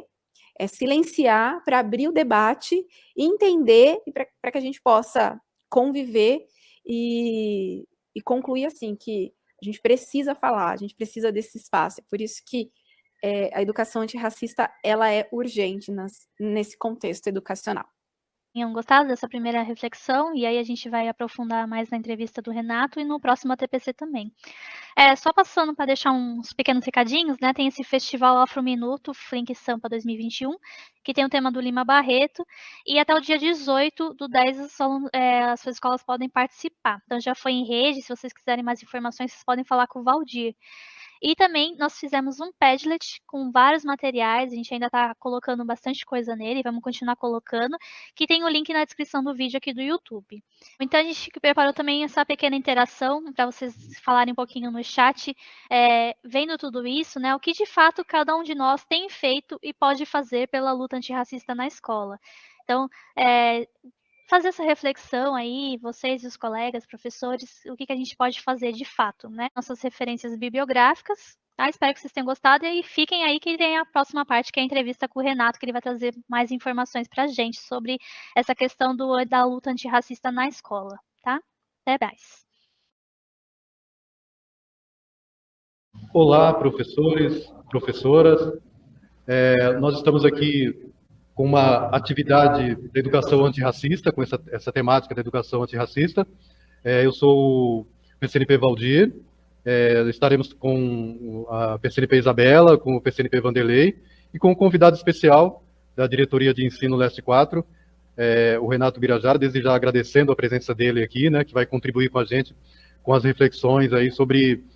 é silenciar para abrir o debate e entender para que a gente possa conviver e concluir assim que a gente precisa falar, a gente precisa desse espaço. É por isso que a educação antirracista ela é urgente nesse contexto educacional. Tenham gostado dessa primeira reflexão, e aí a gente vai aprofundar mais na entrevista do Renato e no próximo ATPC também. Só passando para deixar uns pequenos recadinhos, né? Tem esse Festival Afro Minuto, Flink Sampa 2021, que tem o tema do Lima Barreto, e até o dia 18 do 10 as suas escolas podem participar. Então já foi em rede, se vocês quiserem mais informações, vocês podem falar com o Valdir. E também nós fizemos um Padlet com vários materiais, a gente ainda está colocando bastante coisa nele, vamos continuar colocando, que tem o link na descrição do vídeo aqui do YouTube. Então a gente preparou também essa pequena interação para vocês falarem um pouquinho no chat, vendo tudo isso, né, o que de fato cada um de nós tem feito e pode fazer pela luta antirracista na escola. Então, fazer essa reflexão aí, vocês e os colegas, professores, o que a gente pode fazer de fato, né? Nossas referências bibliográficas, tá? Espero que vocês tenham gostado e fiquem aí que tem a próxima parte, que é a entrevista com o Renato, que ele vai trazer mais informações pra gente sobre essa questão da luta antirracista na escola, tá? Até mais. Olá, professores, professoras. Nós estamos aqui com uma atividade da educação antirracista, com essa temática da educação antirracista. Eu sou o PCNP Valdir, estaremos com a PCNP Isabela, com o PCNP Vanderlei, e com um convidado especial da Diretoria de Ensino Leste 4, o Renato Birajara, desde já agradecendo a presença dele aqui, né, que vai contribuir com a gente com as reflexões aí sobre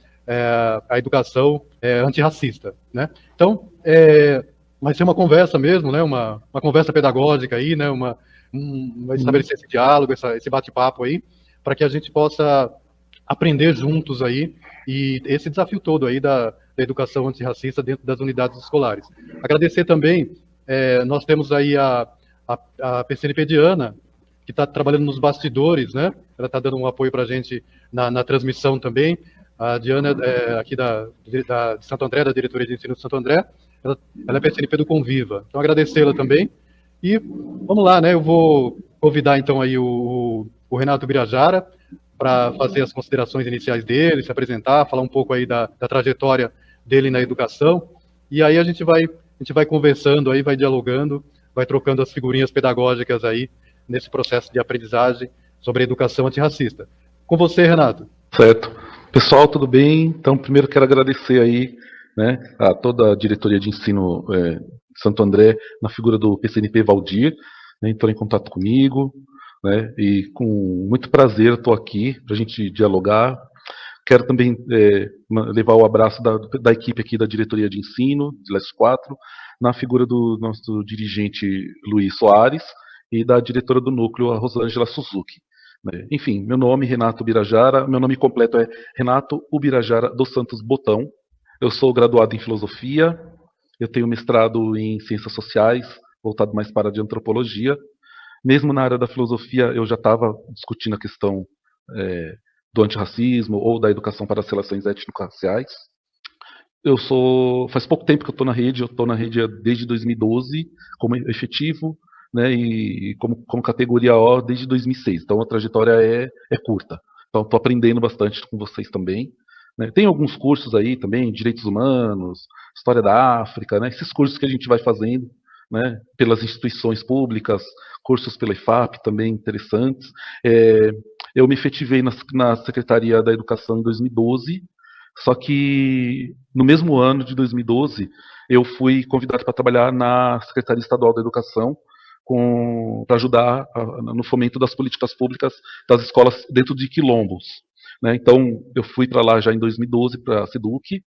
a educação antirracista, né? Então, vai ser uma conversa mesmo, né? Uma conversa pedagógica aí, né? Vai estabelecer esse diálogo, esse bate-papo aí, para que a gente possa aprender juntos aí e esse desafio todo aí da educação antirracista dentro das unidades escolares. Agradecer também, nós temos aí a PCNP Diana, que está trabalhando nos bastidores, né? Ela está dando um apoio para a gente na transmissão também. A Diana aqui de Santo André, da Diretoria de Ensino de Santo André. Ela é PCNP do Conviva. Então, agradecê-la também. E vamos lá, né? Eu vou convidar, então, aí o Renato Birajara para fazer as considerações iniciais dele, se apresentar, falar um pouco aí da trajetória dele na educação. E aí a gente vai conversando aí, vai dialogando, vai trocando as figurinhas pedagógicas aí nesse processo de aprendizagem sobre a educação antirracista. Com você, Renato. Certo. Pessoal, tudo bem? Então, primeiro quero agradecer aí, né, a toda a diretoria de ensino Santo André, na figura do PCNP Valdir, né, entrou em contato comigo, né, e com muito prazer estou aqui para a gente dialogar. Quero também levar o abraço da equipe aqui da diretoria de ensino, de LES 4, na figura do nosso dirigente Luiz Soares e da diretora do núcleo, a Rosângela Suzuki. Né. Enfim, meu nome é Renato Ubirajara, meu nome completo é Renato Ubirajara dos Santos Botão. Eu sou graduado em filosofia, eu tenho mestrado em ciências sociais, voltado mais para a de antropologia. Mesmo na área da filosofia, eu já estava discutindo a questão do antirracismo ou da educação para as relações étnico-raciais. Faz pouco tempo que eu estou na rede desde 2012 como efetivo, né, e como categoria O desde 2006. Então a trajetória é curta. Então estou aprendendo bastante com vocês também. Né. Tem alguns cursos aí também, direitos humanos, história da África, né, esses cursos que a gente vai fazendo, né, pelas instituições públicas, cursos pela IFAP também interessantes. Eu me efetivei na Secretaria da Educação em 2012, só que no mesmo ano de 2012 eu fui convidado para trabalhar na Secretaria Estadual da Educação para ajudar no fomento das políticas públicas das escolas dentro de quilombos. Né? Então eu fui para lá já em 2012 para a SEDUC,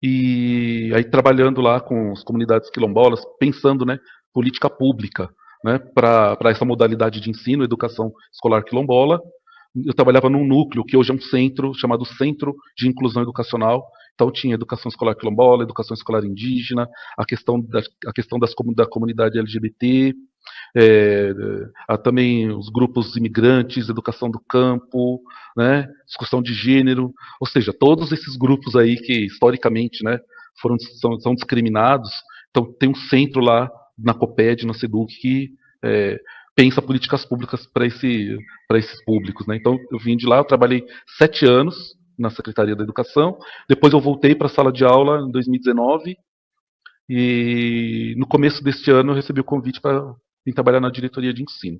e aí trabalhando lá com as comunidades quilombolas, pensando, né, política pública, né, para essa modalidade de ensino, educação escolar quilombola. Eu trabalhava num núcleo que hoje é um centro, chamado Centro de Inclusão Educacional. Então tinha educação escolar quilombola, educação escolar indígena, a questão da comunidade LGBT, também os grupos imigrantes, educação do campo, né, discussão de gênero, ou seja, todos esses grupos aí que historicamente, né, são discriminados. Então tem um centro lá na COPED, na SEDUC, que pensa políticas públicas para esses públicos. Né. Então eu vim de lá, eu trabalhei 7 anos na Secretaria da Educação, depois eu voltei para a sala de aula em 2019, e no começo deste ano eu recebi o convite para vir trabalhar na diretoria de ensino.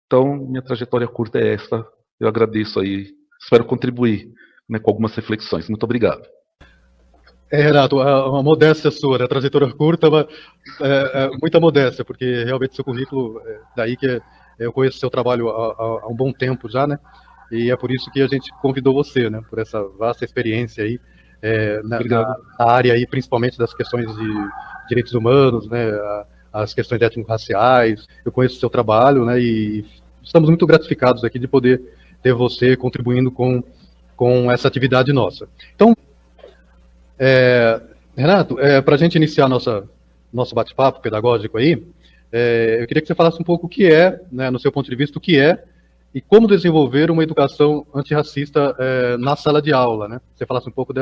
Então, minha trajetória curta é essa. Eu agradeço aí, espero contribuir, né, com algumas reflexões. Muito obrigado. Renato, uma modéstia sua, né? Trajetória curta, mas muita modéstia, porque realmente seu currículo, daí que eu conheço seu trabalho há um bom tempo já, né? E é por isso que a gente convidou você, né? Por essa vasta experiência aí na área aí, principalmente das questões de direitos humanos, né? As questões étnico-raciais. Eu conheço o seu trabalho, né? E estamos muito gratificados aqui de poder ter você contribuindo com essa atividade nossa. Então, Renato, para a gente iniciar nosso bate-papo pedagógico aí, eu queria que você falasse um pouco o que né, no seu ponto de vista, o que é e como desenvolver uma educação antirracista na sala de aula, né? Você falasse um pouco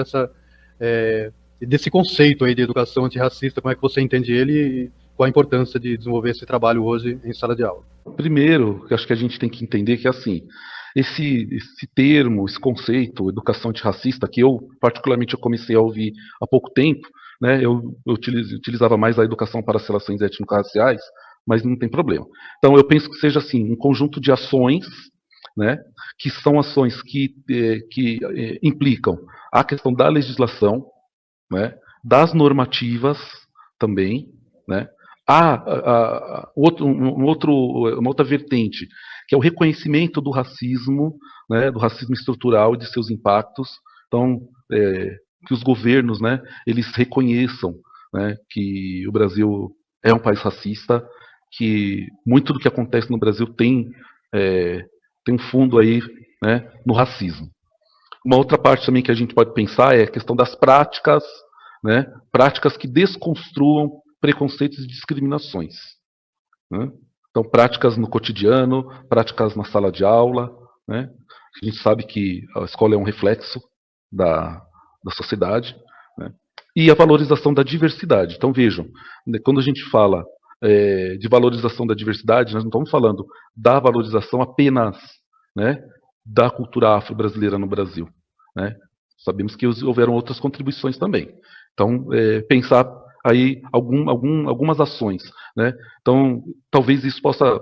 desse conceito aí de educação antirracista, como é que você entende ele e qual a importância de desenvolver esse trabalho hoje em sala de aula. Primeiro, eu acho que a gente tem que entender que, assim, esse termo, esse conceito, educação antirracista, que eu particularmente eu comecei a ouvir há pouco tempo, né, eu utilizava mais a educação para as relações étnico-raciais, mas não tem problema. Então, eu penso que seja, assim, um conjunto de ações, né, que são ações que implicam a questão da legislação, né, das normativas também, né. Uma outra vertente, que é o reconhecimento do racismo, né, do racismo estrutural e de seus impactos. Então, que os governos, né, eles reconheçam, né, que o Brasil é um país racista, que muito do que acontece no Brasil tem um fundo aí, né, no racismo. Uma outra parte também que a gente pode pensar é a questão das práticas, né, práticas que desconstruam preconceitos e discriminações. Né? Então, práticas no cotidiano, práticas na sala de aula. Né? A gente sabe que a escola é um reflexo da sociedade. Né? E a valorização da diversidade. Então, vejam, quando a gente fala de valorização da diversidade, nós não estamos falando da valorização apenas, né, da cultura afro-brasileira no Brasil. Né? Sabemos que houveram outras contribuições também. Então, pensar aí algumas ações, né? Então, talvez isso possa,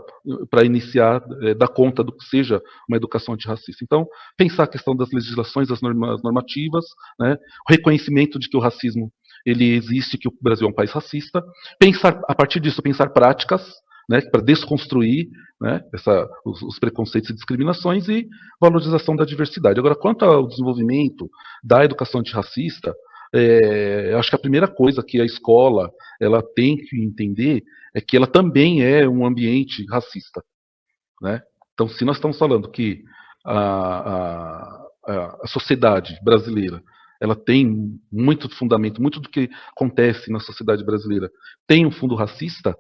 para iniciar, dar conta do que seja uma educação antirracista. Então, pensar a questão das legislações, das normativas, né? O reconhecimento de que o racismo ele existe, que o Brasil é um país racista, pensar, a partir disso, pensar práticas, né, para desconstruir, né, os preconceitos e discriminações e valorização da diversidade. Agora, quanto ao desenvolvimento da educação antirracista, acho que a primeira coisa que a escola ela tem que entender é que ela também é um ambiente racista, né? Então, se nós estamos falando que a sociedade brasileira ela tem muito fundamento, muito do que acontece na sociedade brasileira tem um fundo racista,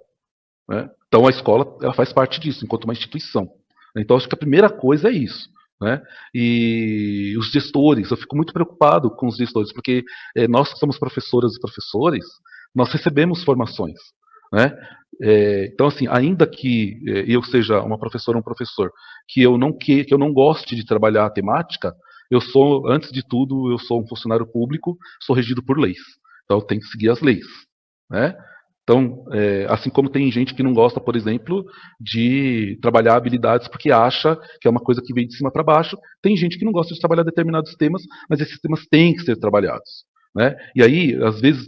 né? Então a escola ela faz parte disso, enquanto uma instituição. Então acho que a primeira coisa é isso. Né? E os gestores, eu fico muito preocupado com os gestores, porque nós que somos professoras e professores, nós recebemos formações. Né? Então, assim, ainda que eu seja uma professora ou um professor, que eu não goste de trabalhar a temática, eu sou, antes de tudo, eu sou um funcionário público, sou regido por leis. Então eu tenho que seguir as leis. Né? Então, assim como tem gente que não gosta, por exemplo, de trabalhar habilidades porque acha que é uma coisa que vem de cima para baixo, tem gente que não gosta de trabalhar determinados temas, mas esses temas têm que ser trabalhados. Né? E aí, às vezes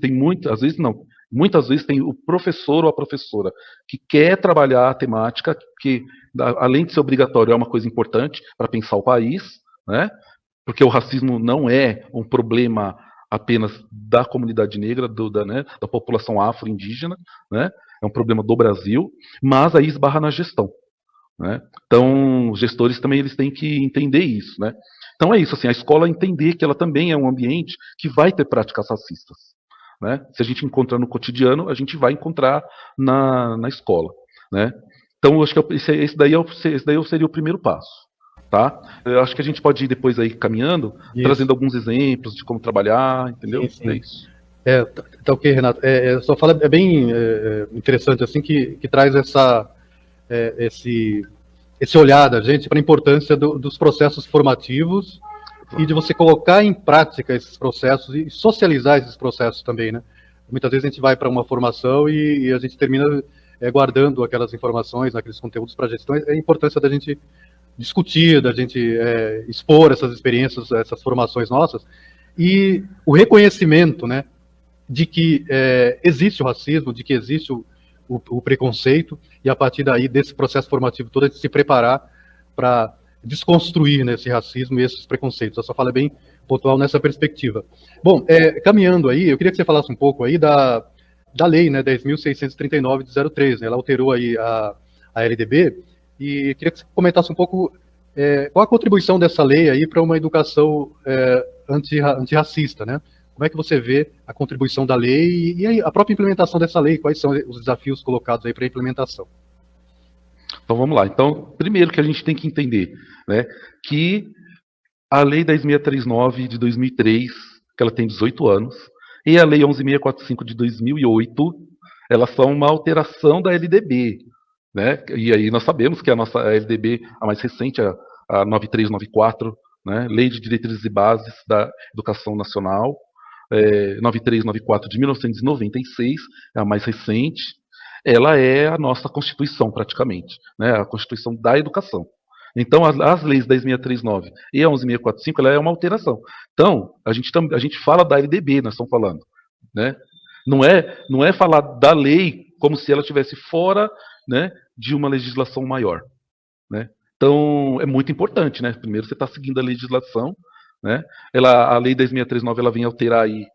muitas vezes tem o professor ou a professora que quer trabalhar a temática, que além de ser obrigatório, é uma coisa importante para pensar o país, né? Porque o racismo não é um problema apenas da comunidade negra, da população afro-indígena, né? É um problema do Brasil, mas aí esbarra na gestão. Né? Então, os gestores também eles têm que entender isso. Né? Então é isso, assim, a escola entender que ela também é um ambiente que vai ter práticas racistas. Né? Se a gente encontrar no cotidiano, a gente vai encontrar na escola. Né? Então, eu acho que esse daí seria o primeiro passo. Tá? Eu acho que a gente pode ir depois aí caminhando, trazendo alguns exemplos de como trabalhar, entendeu? Sim, sim. É isso. Tá ok, Renato. Sua fala é bem interessante, assim, que traz esse olhar da gente para a importância dos processos formativos e de você colocar em prática esses processos e socializar esses processos também, né? Muitas vezes a gente vai para uma formação e a gente termina guardando aquelas informações, aqueles conteúdos para a gestão. É a importância da gente discutir, da gente expor essas experiências, essas formações nossas, e o reconhecimento, né, de que existe o racismo, de que existe o preconceito, e a partir daí, desse processo formativo todo, a gente se preparar para desconstruir, né, esse racismo e esses preconceitos. A sua fala é bem pontual nessa perspectiva. Bom, caminhando aí, eu queria que você falasse um pouco aí da lei, né, 10.639 de 03, né, ela alterou aí a LDB, e queria que você comentasse um pouco qual a contribuição dessa lei aí para uma educação antirracista, né? Como é que você vê a contribuição da lei e a própria implementação dessa lei? Quais são os desafios colocados aí para a implementação? Então vamos lá. Então, primeiro que a gente tem que entender, né, que a Lei 10.639 de 2003, que ela tem 18 anos, e a Lei 11.645 de 2008, elas são uma alteração da LDB. Né? E aí nós sabemos que a nossa LDB, a mais recente, a 9394, né? Lei de Diretrizes e Bases da Educação Nacional, 9394 de 1996, é a mais recente, ela é a nossa Constituição praticamente, né? A Constituição da Educação. Então as leis 10.639 e a 11.645, ela é uma alteração. Então a gente fala da LDB, nós estamos falando, né? Não é falar da lei como se ela estivesse fora, né, de uma legislação maior. Né? Então, é muito importante. Né? Primeiro, você está seguindo a legislação. Né? A Lei 10.639 ela vem alterar aí,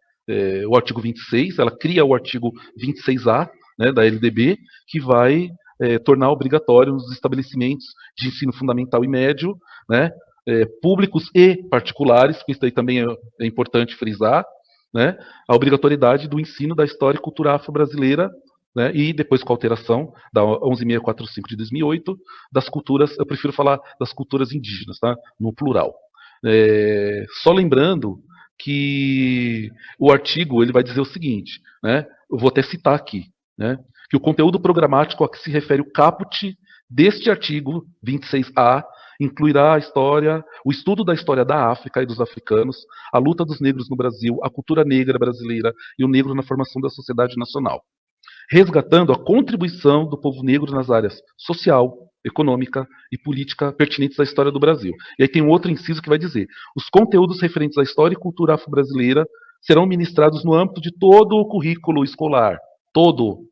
o artigo 26, ela cria o artigo 26A, né, da LDB, que vai tornar obrigatório os estabelecimentos de ensino fundamental e médio, né, públicos e particulares, que isso daí também é importante frisar, né, a obrigatoriedade do ensino da história e cultura afro-brasileira, né, e depois com a alteração da 11.645 de 2008, das culturas, eu prefiro falar das culturas indígenas, tá, no plural. Só lembrando que o artigo ele vai dizer o seguinte, né, eu vou até citar aqui, né, que o conteúdo programático a que se refere o caput deste artigo 26A incluirá a história, o estudo da história da África e dos africanos, a luta dos negros no Brasil, a cultura negra brasileira e o negro na formação da sociedade nacional, resgatando a contribuição do povo negro nas áreas social, econômica e política pertinentes à história do Brasil. E aí tem um outro inciso que vai dizer: os conteúdos referentes à história e cultura afro-brasileira serão ministrados no âmbito de todo o currículo escolar, todo,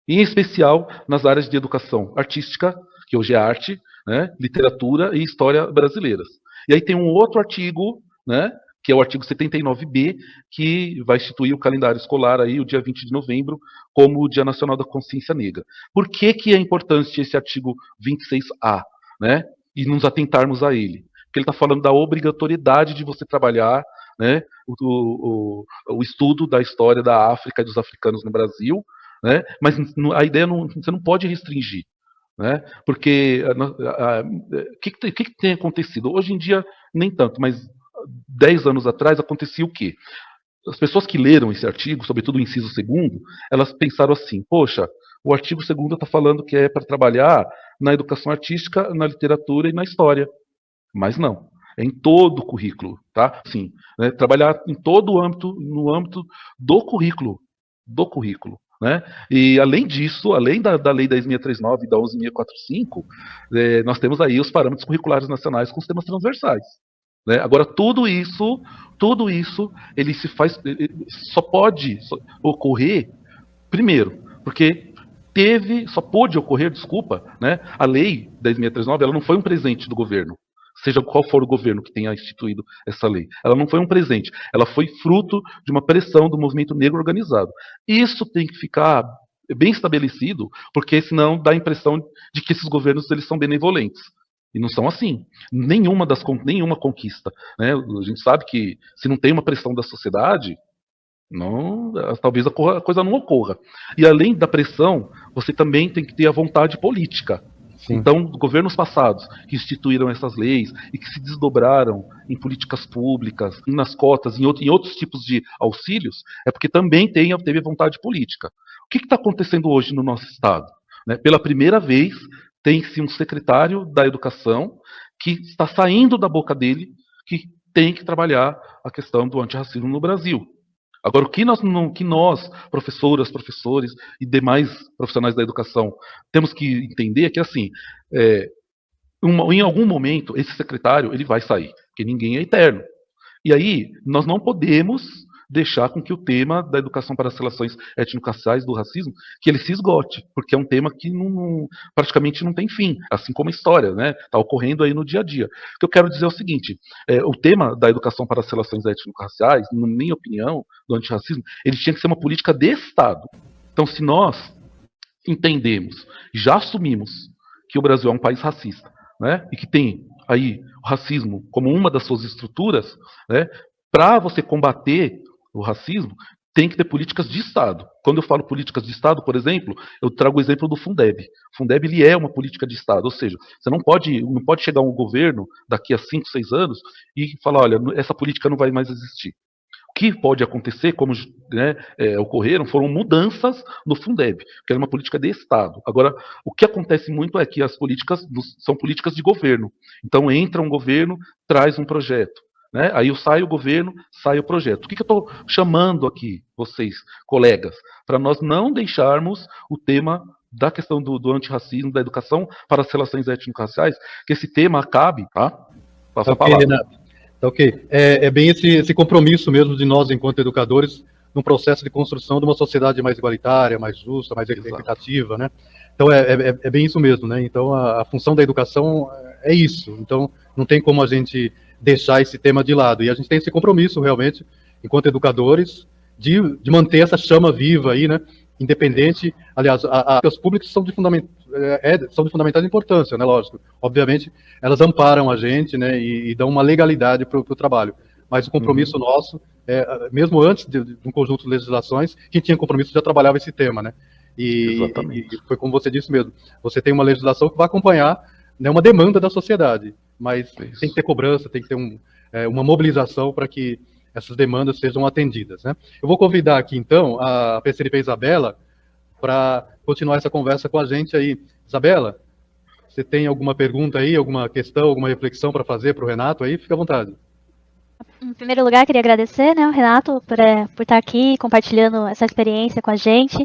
em especial nas áreas de educação artística, que hoje é arte, né, literatura e história brasileiras. E aí tem um outro artigo, né, que é o artigo 79B, que vai instituir o calendário escolar aí, o dia 20 de novembro, como o Dia Nacional da Consciência Negra. Por que é importante esse artigo 26A, né, e nos atentarmos a ele? Porque ele está falando da obrigatoriedade de você trabalhar, né, o estudo da história da África e dos africanos no Brasil, né, mas a ideia você não pode restringir. Né? Porque o que tem acontecido? Hoje em dia, nem tanto, mas 10 anos atrás acontecia o quê? As pessoas que leram esse artigo, sobretudo o inciso 2º, elas pensaram assim, poxa, o artigo 2º está falando que é para trabalhar na educação artística, na literatura e na história. Mas não. É em todo o currículo, tá? Sim, né? Trabalhar em todo o âmbito, no âmbito do currículo, né? E além disso, além da Lei 10.639 e da 11.645, nós temos aí os parâmetros curriculares nacionais com os temas transversais. Né? Agora, tudo isso, ele se faz, só pode ocorrer, primeiro, porque só pôde ocorrer, desculpa, né? A Lei 10.639, ela não foi um presente do governo, seja qual for o governo que tenha instituído essa lei. Ela não foi um presente, ela foi fruto de uma pressão do movimento negro organizado. Isso tem que ficar bem estabelecido, porque senão dá a impressão de que esses governos eles são benevolentes. E não são assim. Nenhuma conquista. Né? A gente sabe que se não tem uma pressão da sociedade, não, talvez a coisa não ocorra. E além da pressão, você também tem que ter a vontade política. Sim. Então, governos passados que instituíram essas leis e que se desdobraram em políticas públicas, nas cotas, em outros tipos de auxílios, é porque também teve vontade política. O que está acontecendo hoje no nosso Estado? Né? Pela primeira vez, tem-se um secretário da Educação que está saindo da boca dele que tem que trabalhar a questão do antirracismo no Brasil. Agora, o que nós, professoras, professores e demais profissionais da educação, temos que entender é que, assim, em algum momento, esse secretário ele vai sair, porque ninguém é eterno. E aí, nós não podemos deixar com que o tema da educação para as relações étnico-raciais, do racismo, que ele se esgote, porque é um tema que praticamente não tem fim, assim como a história, né? Está ocorrendo aí no dia a dia. O que eu quero dizer é o seguinte, o tema da educação para as relações étnico-raciais, na minha opinião, do antirracismo, ele tinha que ser uma política de Estado. Então, se nós entendemos, já assumimos que o Brasil é um país racista, né? E que tem aí o racismo como uma das suas estruturas, né? Para você combater o racismo, tem que ter políticas de Estado. Quando eu falo políticas de Estado, por exemplo, eu trago o exemplo do Fundeb. O Fundeb ele é uma política de Estado, ou seja, você não pode chegar um governo daqui a 5, 6 anos e falar, olha, essa política não vai mais existir. O que pode acontecer, como ocorreram, foram mudanças no Fundeb, que era uma política de Estado. Agora, o que acontece muito é que as políticas são políticas de governo. Então, entra um governo, traz um projeto. Né? Aí sai o governo, sai o projeto. O que eu estou chamando aqui, vocês, colegas, para nós não deixarmos o tema da questão do antirracismo, da educação para as relações étnico-raciais, que esse tema acabe, tá? Passa a palavra. Renato. Tá ok. É bem esse compromisso mesmo de nós, enquanto educadores, no processo de construção de uma sociedade mais igualitária, mais justa, mais equitativa, né? Então, é bem isso mesmo, né? Então, a função da educação é isso. Então, não tem como a gente deixar esse tema de lado. E a gente tem esse compromisso, realmente, enquanto educadores, de manter essa chama viva aí, né? Independente, aliás, as públicas são de fundamental importância, né? Lógico. Obviamente, elas amparam a gente, né? E dão uma legalidade para o trabalho. Mas o compromisso nosso, mesmo antes de um conjunto de legislações, quem tinha compromisso já trabalhava esse tema, né? E foi como você disse mesmo, você tem uma legislação que vai acompanhar, né, uma demanda da sociedade, mas tem que ter cobrança, tem que ter uma mobilização para que essas demandas sejam atendidas, né? Eu vou convidar aqui, então, a PCNP Isabela para continuar essa conversa com a gente aí. Isabela, você tem alguma pergunta aí, alguma questão, alguma reflexão para fazer para o Renato aí? Fica à vontade. Em primeiro lugar, queria agradecer, né, o Renato por estar aqui compartilhando essa experiência com a gente.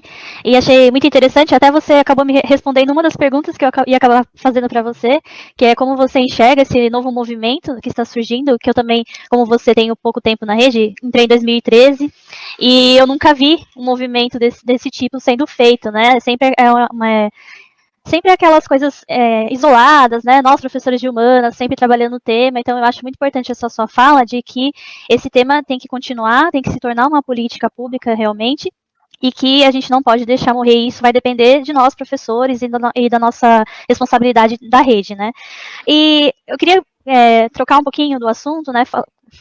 E achei muito interessante, até você acabou me respondendo uma das perguntas que eu ia acabar fazendo para você, que é como você enxerga esse novo movimento que está surgindo, que eu também, como você, tenho pouco tempo na rede, entrei em 2013, e eu nunca vi um movimento desse tipo sendo feito, né? Sempre aquelas coisas isoladas, né? Nós, professores de humanas, sempre trabalhando no tema. Então, eu acho muito importante essa sua fala de que esse tema tem que continuar, tem que se tornar uma política pública realmente, e que a gente não pode deixar morrer. Isso vai depender de nós, professores, e da nossa responsabilidade da rede, né? E eu queria trocar um pouquinho do assunto, né?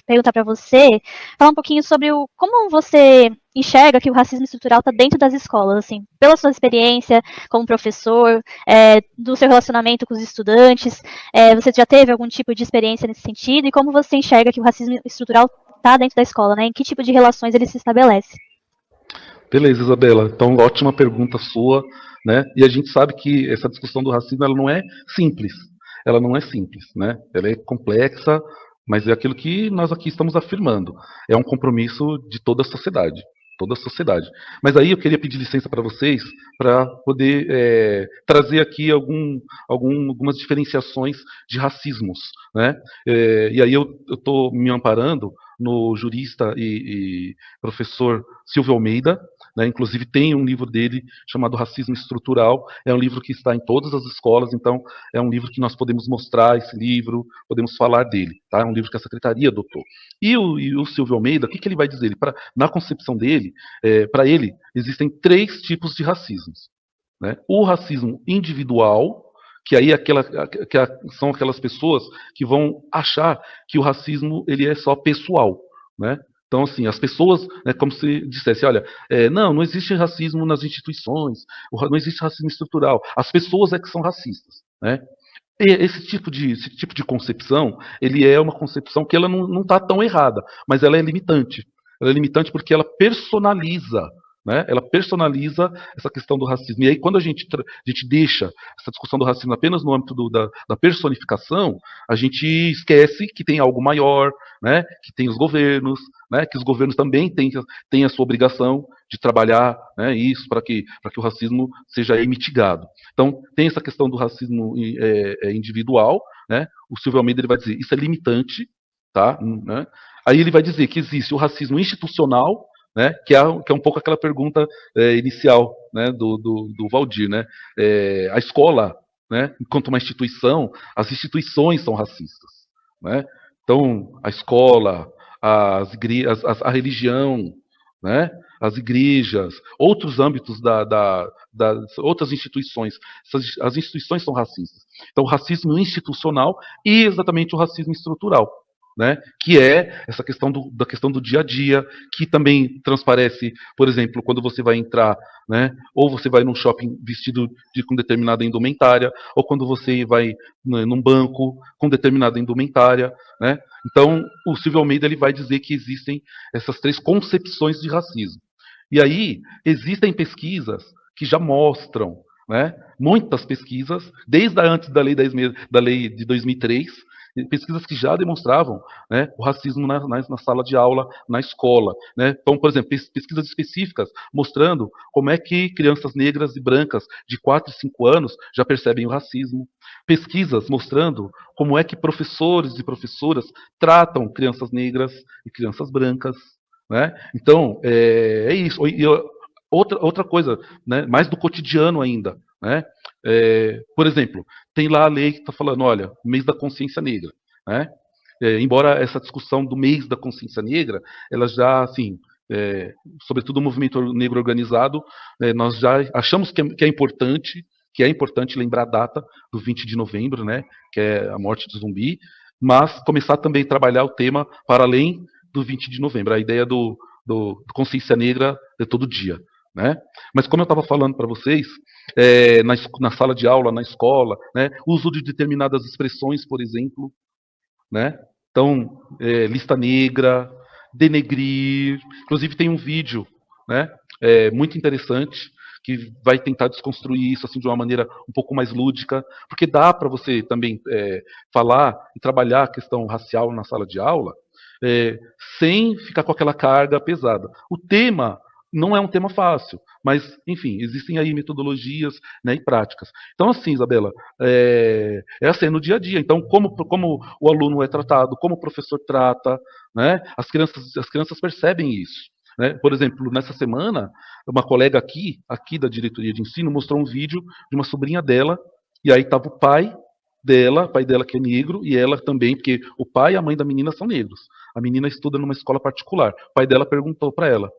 Perguntar para você, falar um pouquinho sobre como você enxerga que o racismo estrutural está dentro das escolas, assim, pela sua experiência como professor, do seu relacionamento com os estudantes, você já teve algum tipo de experiência nesse sentido, e como você enxerga que o racismo estrutural está dentro da escola, né? Em que tipo de relações ele se estabelece? Beleza, Isabela. Então, ótima pergunta sua, né? E a gente sabe que essa discussão do racismo ela não é simples. Ela não é simples, né? Ela é complexa, mas é aquilo que nós aqui estamos afirmando. É um compromisso de toda a sociedade, toda a sociedade. Mas aí eu queria pedir licença para vocês para poder trazer aqui algumas diferenciações de racismos, né? E aí eu estou me amparando no jurista e professor Silvio Almeida, né? Inclusive tem um livro dele chamado Racismo Estrutural, é um livro que está em todas as escolas, então é um livro que nós podemos mostrar esse livro, podemos falar dele, tá? É um livro que a secretaria adotou. E o Silvio Almeida, o que ele vai dizer? Na concepção dele, para ele, existem três tipos de racismos, né? O racismo individual, que aí são aquelas pessoas que vão achar que o racismo ele é só pessoal, né? Então, assim, as pessoas, né, como se dissesse, olha, não existe racismo nas instituições, não existe racismo estrutural, as pessoas é que são racistas, né? E esse tipo de concepção, ele é uma concepção que ela não está tão errada, mas ela é limitante. Ela é limitante porque ela personaliza, né? Ela personaliza essa questão do racismo. E aí, quando a gente deixa essa discussão do racismo apenas no âmbito da personificação, a gente esquece que tem algo maior, né? Que tem os governos, né? Que os governos também têm a sua obrigação de trabalhar, né, isso para que o racismo seja mitigado. Então, tem essa questão do racismo individual, né? O Silvio Almeida ele vai dizer isso é limitante, tá? Né? Aí ele vai dizer que existe o racismo institucional, né? Que é um pouco aquela pergunta inicial, né? Do Valdir, né? A escola, né? Enquanto uma instituição, as instituições são racistas, né? Então, a escola, a religião, né? As igrejas, outros âmbitos das outras instituições. As instituições são racistas. Então, o racismo institucional e exatamente o racismo estrutural, né? Que é essa da questão do dia a dia, que também transparece, por exemplo, quando você vai entrar, né? Ou você vai num shopping vestido com determinada indumentária, ou quando você vai, né, num banco com determinada indumentária, né? Então, o Silvio Almeida ele vai dizer que existem essas três concepções de racismo. E aí, existem pesquisas que já mostram, né, muitas pesquisas, desde antes da lei de 2003, pesquisas que já demonstravam, né, o racismo na sala de aula, na escola. Né? Então, por exemplo, pesquisas específicas mostrando como é que crianças negras e brancas de 4 e 5 anos já percebem o racismo. Pesquisas mostrando como é que professores e professoras tratam crianças negras e crianças brancas. Né? Então, é isso. E outra coisa, né, mais do cotidiano ainda. Né? Por exemplo, tem lá a lei que está falando, olha, mês da consciência negra. Né? Embora essa discussão do mês da consciência negra, ela já, assim, sobretudo o movimento negro organizado, nós já achamos que é importante lembrar a data do 20 de novembro, né, que é a morte do Zumbi, mas começar também a trabalhar o tema para além do 20 de novembro, a ideia do consciência negra de todo dia. Né? Mas como eu estava falando para vocês, na sala de aula, na escola, né, o uso de determinadas expressões, por exemplo, né? Então, lista negra, denegrir, inclusive tem um vídeo, né, muito interessante que vai tentar desconstruir isso assim de uma maneira um pouco mais lúdica, porque dá para você também falar e trabalhar a questão racial na sala de aula, é, sem ficar com aquela carga pesada. O tema não é um tema fácil, mas, enfim, existem aí metodologias, né, e práticas. Então, assim, Isabela, assim, no dia a dia. Então, como o aluno é tratado, como o professor trata, né, as crianças percebem isso. Né? Por exemplo, nessa semana, uma colega aqui da diretoria de ensino, mostrou um vídeo de uma sobrinha dela, e aí estava o pai dela que é negro, e ela também, porque o pai e a mãe da menina são negros. A menina estuda numa escola particular. O pai dela perguntou para ela,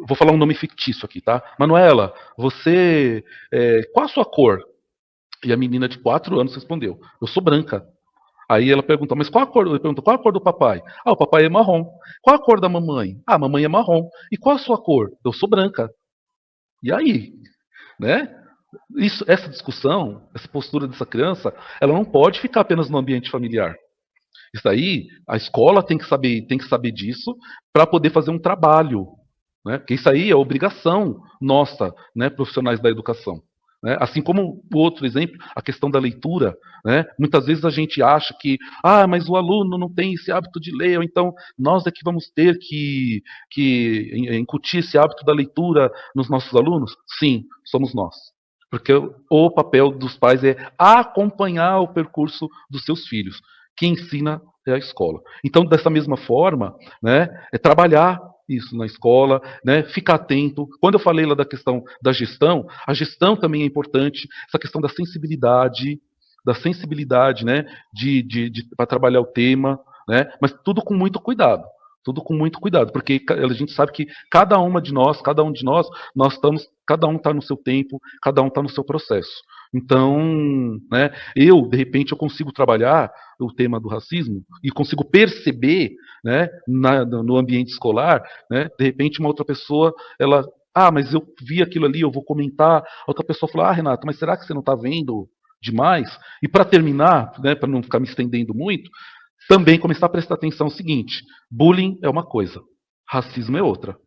vou falar um nome fictício aqui, tá? Manuela, você, qual a sua cor? E a menina de 4 anos respondeu, eu sou branca. Aí ela perguntou, mas qual a cor? Ele perguntou, qual a cor do papai? Ah, o papai é marrom. Qual a cor da mamãe? Ah, a mamãe é marrom. E qual a sua cor? Eu sou branca. E aí, né? Essa discussão, essa postura dessa criança, ela não pode ficar apenas no ambiente familiar. Isso aí, a escola tem que saber disso para poder fazer um trabalho, né? Porque isso aí é obrigação nossa, né, profissionais da educação. Né? Assim como o outro exemplo, a questão da leitura. Né? Muitas vezes a gente acha que, mas o aluno não tem esse hábito de ler, ou então nós é que vamos ter que incutir esse hábito da leitura nos nossos alunos. Sim, somos nós. Porque o papel dos pais é acompanhar o percurso dos seus filhos. Quem ensina é a escola. Então, dessa mesma forma, né, é trabalhar isso na escola, né, ficar atento. Quando eu falei lá da questão da gestão, a gestão também é importante, essa questão da sensibilidade, né, para trabalhar o tema, né, mas tudo com muito cuidado. Tudo com muito cuidado, porque a gente sabe que cada um de nós, cada um está no seu tempo, cada um está no seu processo. Então, né, de repente, eu consigo trabalhar o tema do racismo e consigo perceber, né, no ambiente escolar, né, de repente uma outra pessoa, ela, mas eu vi aquilo ali, eu vou comentar, outra pessoa fala, Renato, mas será que você não está vendo demais? E para terminar, né, para não ficar me estendendo muito, também começar a prestar atenção no seguinte, bullying é uma coisa, racismo é outra.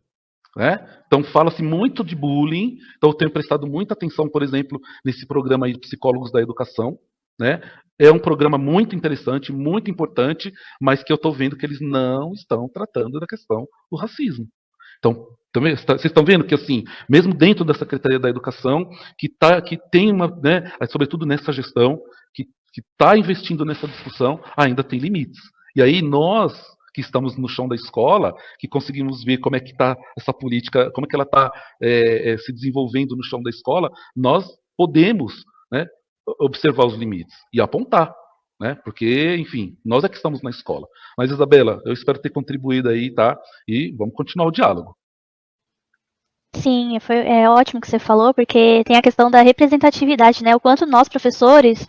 Né? Então fala-se muito de bullying, então eu tenho prestado muita atenção, por exemplo, nesse programa aí de Psicólogos da Educação. Né? É um programa muito interessante, muito importante, mas que eu estou vendo que eles não estão tratando da questão do racismo. Então, também, vocês estão vendo que, assim, mesmo dentro da Secretaria da Educação, que tem uma, né, sobretudo nessa gestão, que está investindo nessa discussão, ainda tem limites. E aí nós, que estamos no chão da escola, que conseguimos ver como é que está essa política, como é que ela está se desenvolvendo no chão da escola, nós podemos, né, observar os limites e apontar. Né? Porque, enfim, nós é que estamos na escola. Mas, Isabela, eu espero ter contribuído aí, tá? E vamos continuar o diálogo. Sim, é ótimo que você falou, porque tem a questão da representatividade, né? O quanto nós, professores,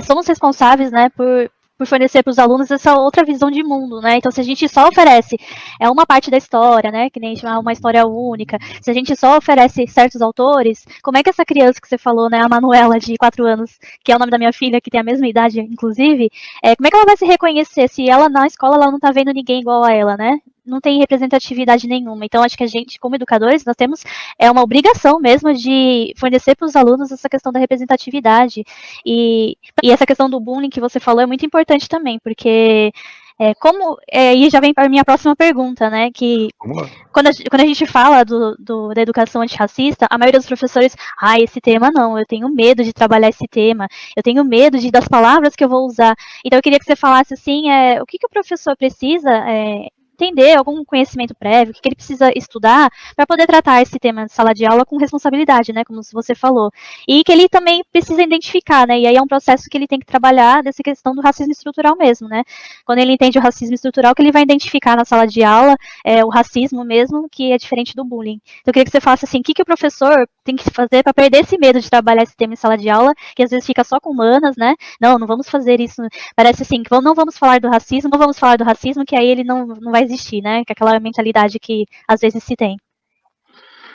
somos responsáveis, né, por fornecer para os alunos essa outra visão de mundo, né? Então, se a gente só oferece uma parte da história, né, que nem uma história única, se a gente só oferece certos autores, como é que essa criança que você falou, né, a Manuela, de 4 anos, que é o nome da minha filha, que tem a mesma idade, inclusive, como é que ela vai se reconhecer se ela, na escola, ela não está vendo ninguém igual a ela, né? Não tem representatividade nenhuma. Então, acho que a gente, como educadores, nós temos uma obrigação mesmo de fornecer para os alunos essa questão da representatividade. E essa questão do bullying que você falou é muito importante também, porque e já vem para a minha próxima pergunta, né? Que quando a gente fala da educação antirracista, a maioria dos professores, esse tema não, eu tenho medo de trabalhar esse tema, eu tenho medo das palavras que eu vou usar. Então, eu queria que você falasse assim, o que o professor precisa entender, algum conhecimento prévio, o que ele precisa estudar para poder tratar esse tema de sala de aula com responsabilidade, né, como você falou. E que ele também precisa identificar, né, e aí é um processo que ele tem que trabalhar dessa questão do racismo estrutural mesmo, né. Quando ele entende o racismo estrutural, que ele vai identificar na sala de aula o racismo mesmo, que é diferente do bullying. Então eu queria que você falasse assim, o que o professor tem que fazer para perder esse medo de trabalhar esse tema em sala de aula, que às vezes fica só com humanas, né, não vamos fazer isso, parece assim, que não vamos falar do racismo, que aí ele não vai existir, né? Que é aquela mentalidade que às vezes se tem.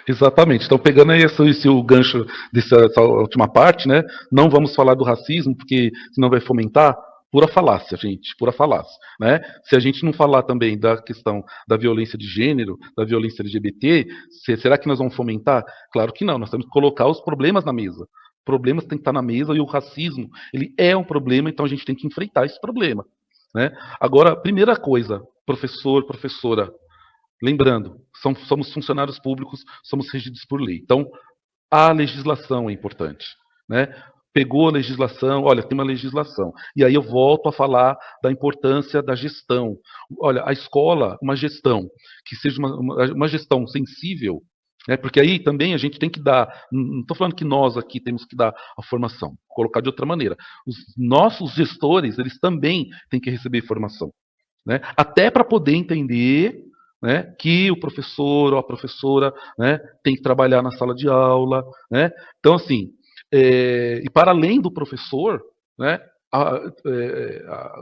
Exatamente. Então, pegando aí o gancho dessa última parte, né? Não vamos falar do racismo, porque senão vai fomentar. Pura falácia, gente, pura falácia. Né? Se a gente não falar também da questão da violência de gênero, da violência LGBT, será que nós vamos fomentar? Claro que não, nós temos que colocar os problemas na mesa. Problemas têm que estar na mesa e o racismo, ele é um problema, então a gente tem que enfrentar esse problema. Né? Agora, primeira coisa, professor, professora. Lembrando, somos funcionários públicos, somos regidos por lei. Então, a legislação é importante, né? Pegou a legislação, olha, tem uma legislação. E aí eu volto a falar da importância da gestão. Olha, a escola, uma gestão, que seja uma gestão sensível, né? Porque aí também a gente tem que dar, não estou falando que nós aqui temos que dar a formação, colocar de outra maneira. Os nossos gestores, eles também têm que receber formação, né? Até para poder entender, né, que o professor ou a professora, né, tem que trabalhar na sala de aula, né? Então, assim, e para além do professor, né,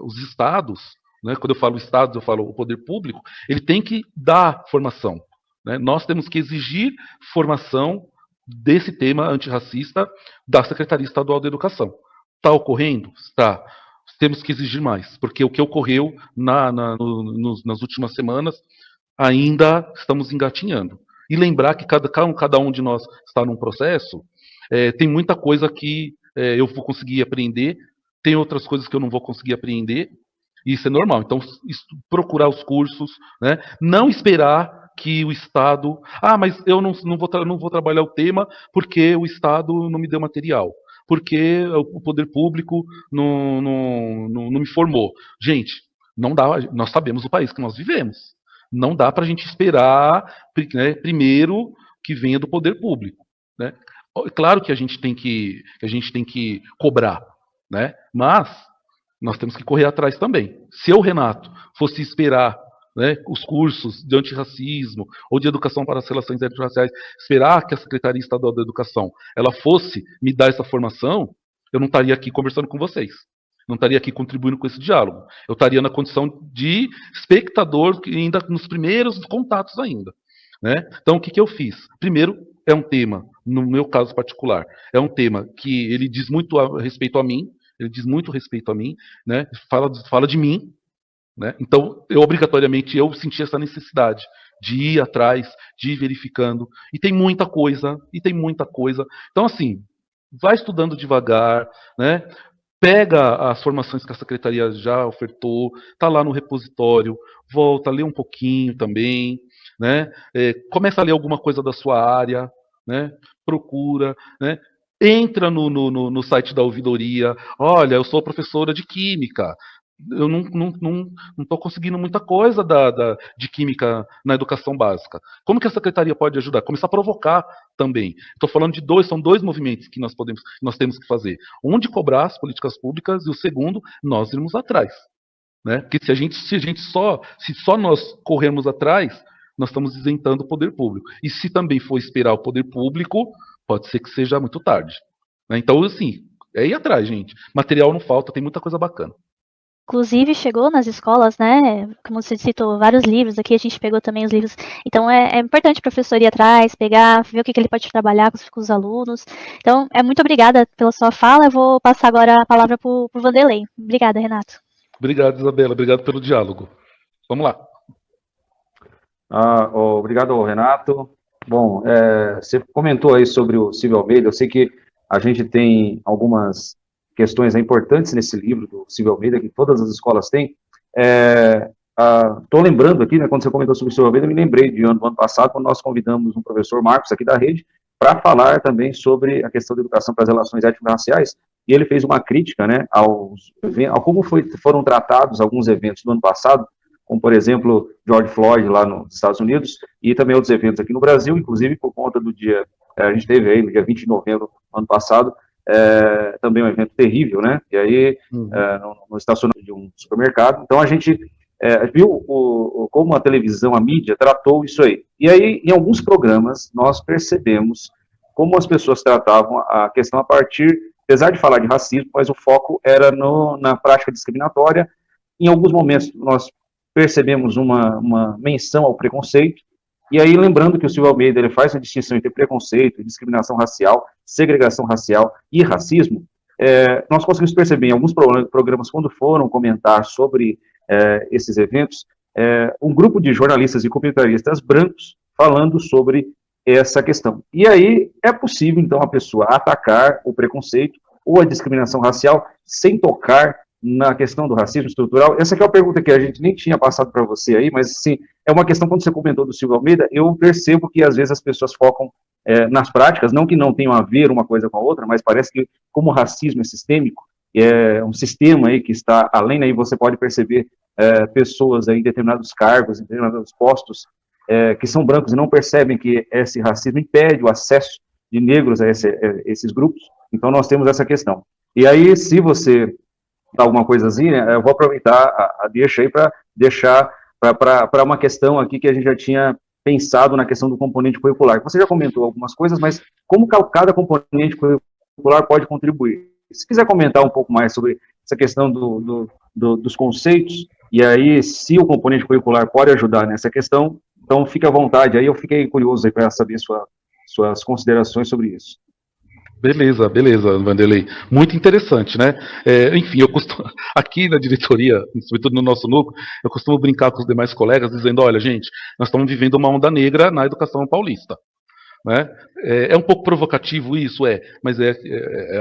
os estados, né, quando eu falo estados, eu falo o poder público, ele tem que dar formação, né? Nós temos que exigir formação desse tema antirracista da Secretaria Estadual da Educação. Está ocorrendo? Está. Temos que exigir mais, porque o que ocorreu nas últimas semanas ainda estamos engatinhando. E lembrar que cada um de nós está num processo, tem muita coisa que eu vou conseguir aprender, tem outras coisas que eu não vou conseguir aprender, e isso é normal. Então, procurar os cursos, né? Não esperar que o Estado... mas eu não vou trabalhar o tema porque o Estado não me deu material, porque o poder público não me formou. Gente, não dá, nós sabemos o país que nós vivemos. Não dá para a gente esperar, né, primeiro que venha do poder público, né? Claro que a gente tem que cobrar, né? Mas nós temos que correr atrás também. Se eu, Renato, fosse esperar, né, os cursos de antirracismo ou de educação para as relações étnico-raciais, esperar que a Secretaria Estadual da Educação ela fosse me dar essa formação, eu não estaria aqui conversando com vocês. Não estaria aqui contribuindo com esse diálogo. Eu estaria na condição de espectador, ainda nos primeiros contatos ainda, né? Então, o que eu fiz? Primeiro, é um tema, no meu caso particular, é um tema que ele diz muito a respeito a mim, né? Fala de mim, né? Então, obrigatoriamente, eu senti essa necessidade de ir atrás, de ir verificando, e tem muita coisa. Então, assim, vai estudando devagar, né? Pega as formações que a secretaria já ofertou, está lá no repositório, volta, lê um pouquinho também, né? Começa a ler alguma coisa da sua área, né? Procura, né? Entra no site da ouvidoria. Olha, eu sou professora de química. Eu não estou conseguindo muita coisa de química na educação básica. Como que a secretaria pode ajudar? Começar a provocar também. Estou falando são dois movimentos que nós temos que fazer. Um de cobrar as políticas públicas e o segundo, nós irmos atrás, né? Porque se só nós corrermos atrás, nós estamos isentando o poder público. E se também for esperar o poder público, pode ser que seja muito tarde, né? Então, assim, é ir atrás, gente. Material não falta, tem muita coisa bacana. Inclusive, chegou nas escolas, né? Como você citou, vários livros. Aqui a gente pegou também os livros. Então, é importante o professor ir atrás, pegar, ver o que ele pode trabalhar com os alunos. Então, muito obrigada pela sua fala. Eu vou passar agora a palavra para o Vanderlei. Obrigada, Renato. Obrigado, Isabela. Obrigado pelo diálogo. Vamos lá. Obrigado, Renato. Bom, você comentou aí sobre o Silvio Almeida. Eu sei que a gente tem algumas questões importantes nesse livro do Silvio Almeida, que todas as escolas têm. Estou lembrando aqui, né, quando você comentou sobre o Silvio Almeida, eu me lembrei do ano passado, quando nós convidamos um professor Marcos, aqui da rede, para falar também sobre a questão da educação para as relações étnico-raciais, e ele fez uma crítica, né, ao como foram tratados alguns eventos do ano passado, como, por exemplo, George Floyd lá nos Estados Unidos, e também outros eventos aqui no Brasil, inclusive por conta do dia, a gente teve aí no dia 20 de novembro do ano passado, também um evento terrível, né? E aí, no estacionamento de um supermercado. Então, a gente viu como a televisão, a mídia, tratou isso aí. E aí, em alguns programas, nós percebemos como as pessoas tratavam a questão a partir, apesar de falar de racismo, mas o foco era na prática discriminatória. Em alguns momentos, nós percebemos uma menção ao preconceito. E aí, lembrando que o Silvio Almeida ele faz a distinção entre preconceito, discriminação racial, segregação racial e racismo, nós conseguimos perceber em alguns programas, quando foram comentar sobre esses eventos, um grupo de jornalistas e comentaristas brancos falando sobre essa questão. E aí, é possível, então, a pessoa atacar o preconceito ou a discriminação racial sem tocar na questão do racismo estrutural? Essa aqui é uma pergunta que a gente nem tinha passado para você aí, mas sim, é uma questão, quando você comentou do Silvio Almeida, eu percebo que às vezes as pessoas focam nas práticas, não que não tenham a ver uma coisa com a outra, mas parece que como o racismo é sistêmico, é um sistema aí que está além, aí você pode perceber pessoas aí em determinados cargos, em determinados postos, que são brancos e não percebem que esse racismo impede o acesso de negros a esses grupos. Então nós temos essa questão. E aí, se você dá alguma coisazinha, eu vou aproveitar a deixa aí para deixar para uma questão aqui que a gente já tinha pensado na questão do componente curricular. Você já comentou algumas coisas, mas como cada componente curricular pode contribuir? Se quiser comentar um pouco mais sobre essa questão dos conceitos, e aí, se o componente curricular pode ajudar nessa questão, então fique à vontade. Aí eu fiquei curioso para saber suas considerações sobre isso. Beleza, beleza, Vanderlei. Muito interessante, né? Enfim, eu costumo, aqui na diretoria, sobretudo no nosso núcleo, eu costumo brincar com os demais colegas, dizendo, olha, gente, nós estamos vivendo uma onda negra na educação paulista. Né? É um pouco provocativo isso, mas é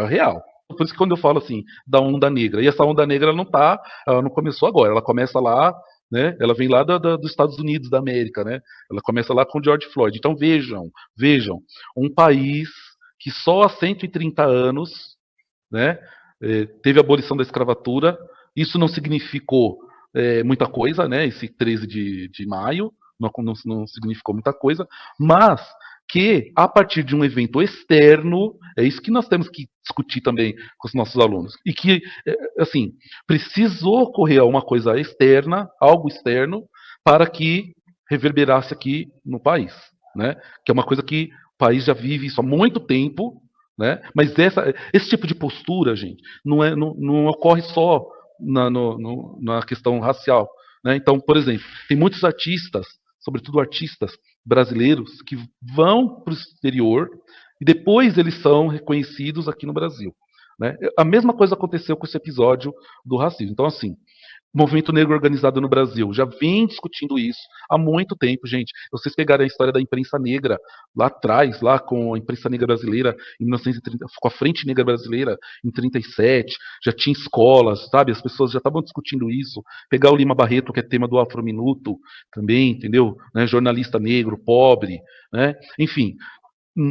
real. Por isso que quando eu falo assim, da onda negra, e essa onda negra ela não começou agora, ela começa lá, né? Ela vem lá dos Estados Unidos da América, né? Ela começa lá com George Floyd. Então vejam, um país que só há 130 anos, né, teve a abolição da escravatura. Isso não significou muita coisa, né? Esse 13 de maio não significou muita coisa, mas que, a partir de um evento externo, é isso que nós temos que discutir também com os nossos alunos, e que, assim, precisou ocorrer alguma coisa externa, algo externo, para que reverberasse aqui no país, né? Que é uma coisa que o país já vive isso há muito tempo, né? Mas esse tipo de postura, gente, não ocorre só na questão racial, né? Então, por exemplo, tem muitos artistas, sobretudo artistas brasileiros, que vão para o exterior e depois eles são reconhecidos aqui no Brasil. Né? A mesma coisa aconteceu com esse episódio do racismo. Então, assim, o movimento negro organizado no Brasil já vem discutindo isso há muito tempo, gente. Vocês pegarem a história da imprensa negra lá atrás, lá com a imprensa negra brasileira em 1930, com a Frente Negra Brasileira em 37, já tinha escolas, sabe? As pessoas já estavam discutindo isso. Pegar o Lima Barreto, que é tema do Afro Minuto, também, entendeu? Né? Jornalista negro, pobre, né? Enfim,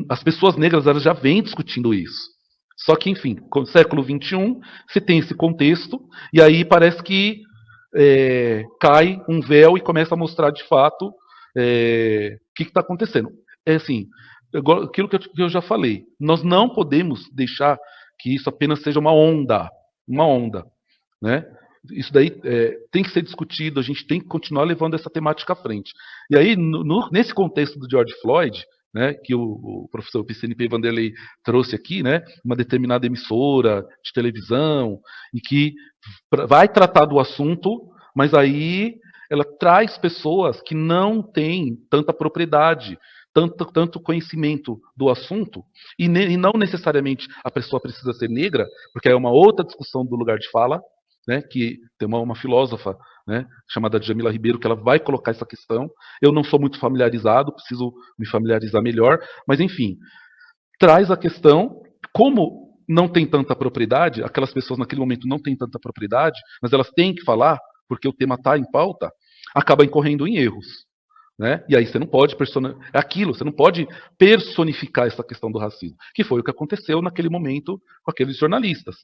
as pessoas negras elas já vêm discutindo isso. Só que, enfim, no século XXI, você tem esse contexto, e aí parece que cai um véu e começa a mostrar de fato o que está acontecendo. É assim, aquilo que eu já falei, nós não podemos deixar que isso apenas seja uma onda, né? Isso daí tem que ser discutido, a gente tem que continuar levando essa temática à frente. E aí, nesse contexto do George Floyd, né, que o professor PCNP Vanderlei trouxe aqui, né, uma determinada emissora de televisão, e que vai tratar do assunto, mas aí ela traz pessoas que não têm tanta propriedade, tanto conhecimento do assunto, e não necessariamente a pessoa precisa ser negra, porque é uma outra discussão do lugar de fala, né, que tem uma filósofa, né, chamada Djamila Ribeiro, que ela vai colocar essa questão. Eu não sou muito familiarizado, preciso me familiarizar melhor, mas enfim, traz a questão, como não tem tanta propriedade, aquelas pessoas naquele momento não têm tanta propriedade, mas elas têm que falar, porque o tema está em pauta, acaba incorrendo em erros. Né? E aí você não pode você não pode personificar essa questão do racismo, que foi o que aconteceu naquele momento com aqueles jornalistas.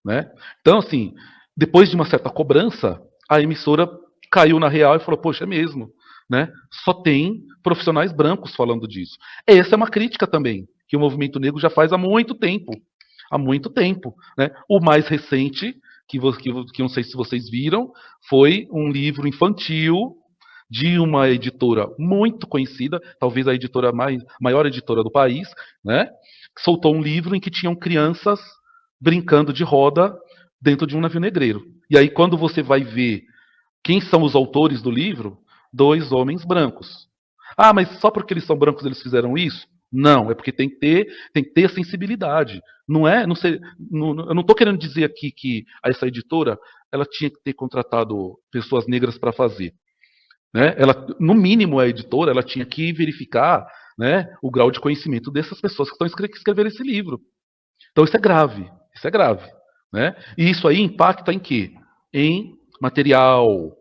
Né? Então, assim, depois de uma certa cobrança, a emissora caiu na real e falou, poxa, é mesmo, né? Só tem profissionais brancos falando disso. Essa é uma crítica também, que o movimento negro já faz há muito tempo. Há muito tempo. Né? O mais recente, que não sei se vocês viram, foi um livro infantil de uma editora muito conhecida, talvez a maior editora do país, né? Que soltou um livro em que tinham crianças brincando de roda dentro de um navio negreiro. E aí, quando você vai ver quem são os autores do livro, 2 homens brancos. Ah, mas só porque eles são brancos eles fizeram isso? Não, é porque tem que ter sensibilidade. Não é, não sei, eu não estou querendo dizer aqui que essa editora ela tinha que ter contratado pessoas negras para fazer. Né? Ela, no mínimo, a editora ela tinha que verificar, né, o grau de conhecimento dessas pessoas que estão escrevendo esse livro. Então isso é grave, né? E isso aí impacta em quê? Em material,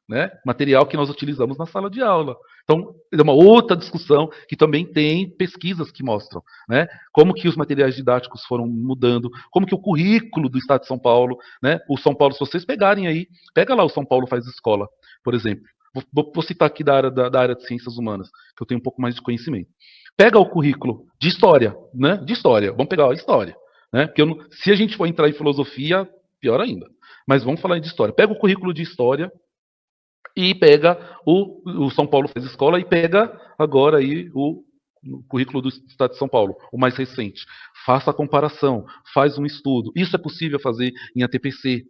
né? Material que nós utilizamos na sala de aula. Então, é uma outra discussão que também tem pesquisas que mostram, né? Como que os materiais didáticos foram mudando, como que o currículo do Estado de São Paulo, né? O São Paulo, se vocês pegarem aí, pega lá o São Paulo Faz Escola, por exemplo. Vou citar aqui da área de ciências humanas, que eu tenho um pouco mais de conhecimento. Pega o currículo de história, né? De história. Vamos pegar a história, né? Porque se a gente for entrar em filosofia, pior ainda. Mas vamos falar de história. Pega o currículo de história e pega o São Paulo Faz Escola e pega agora aí o currículo do Estado de São Paulo, o mais recente. Faça a comparação, faz um estudo. Isso é possível fazer em ATPC.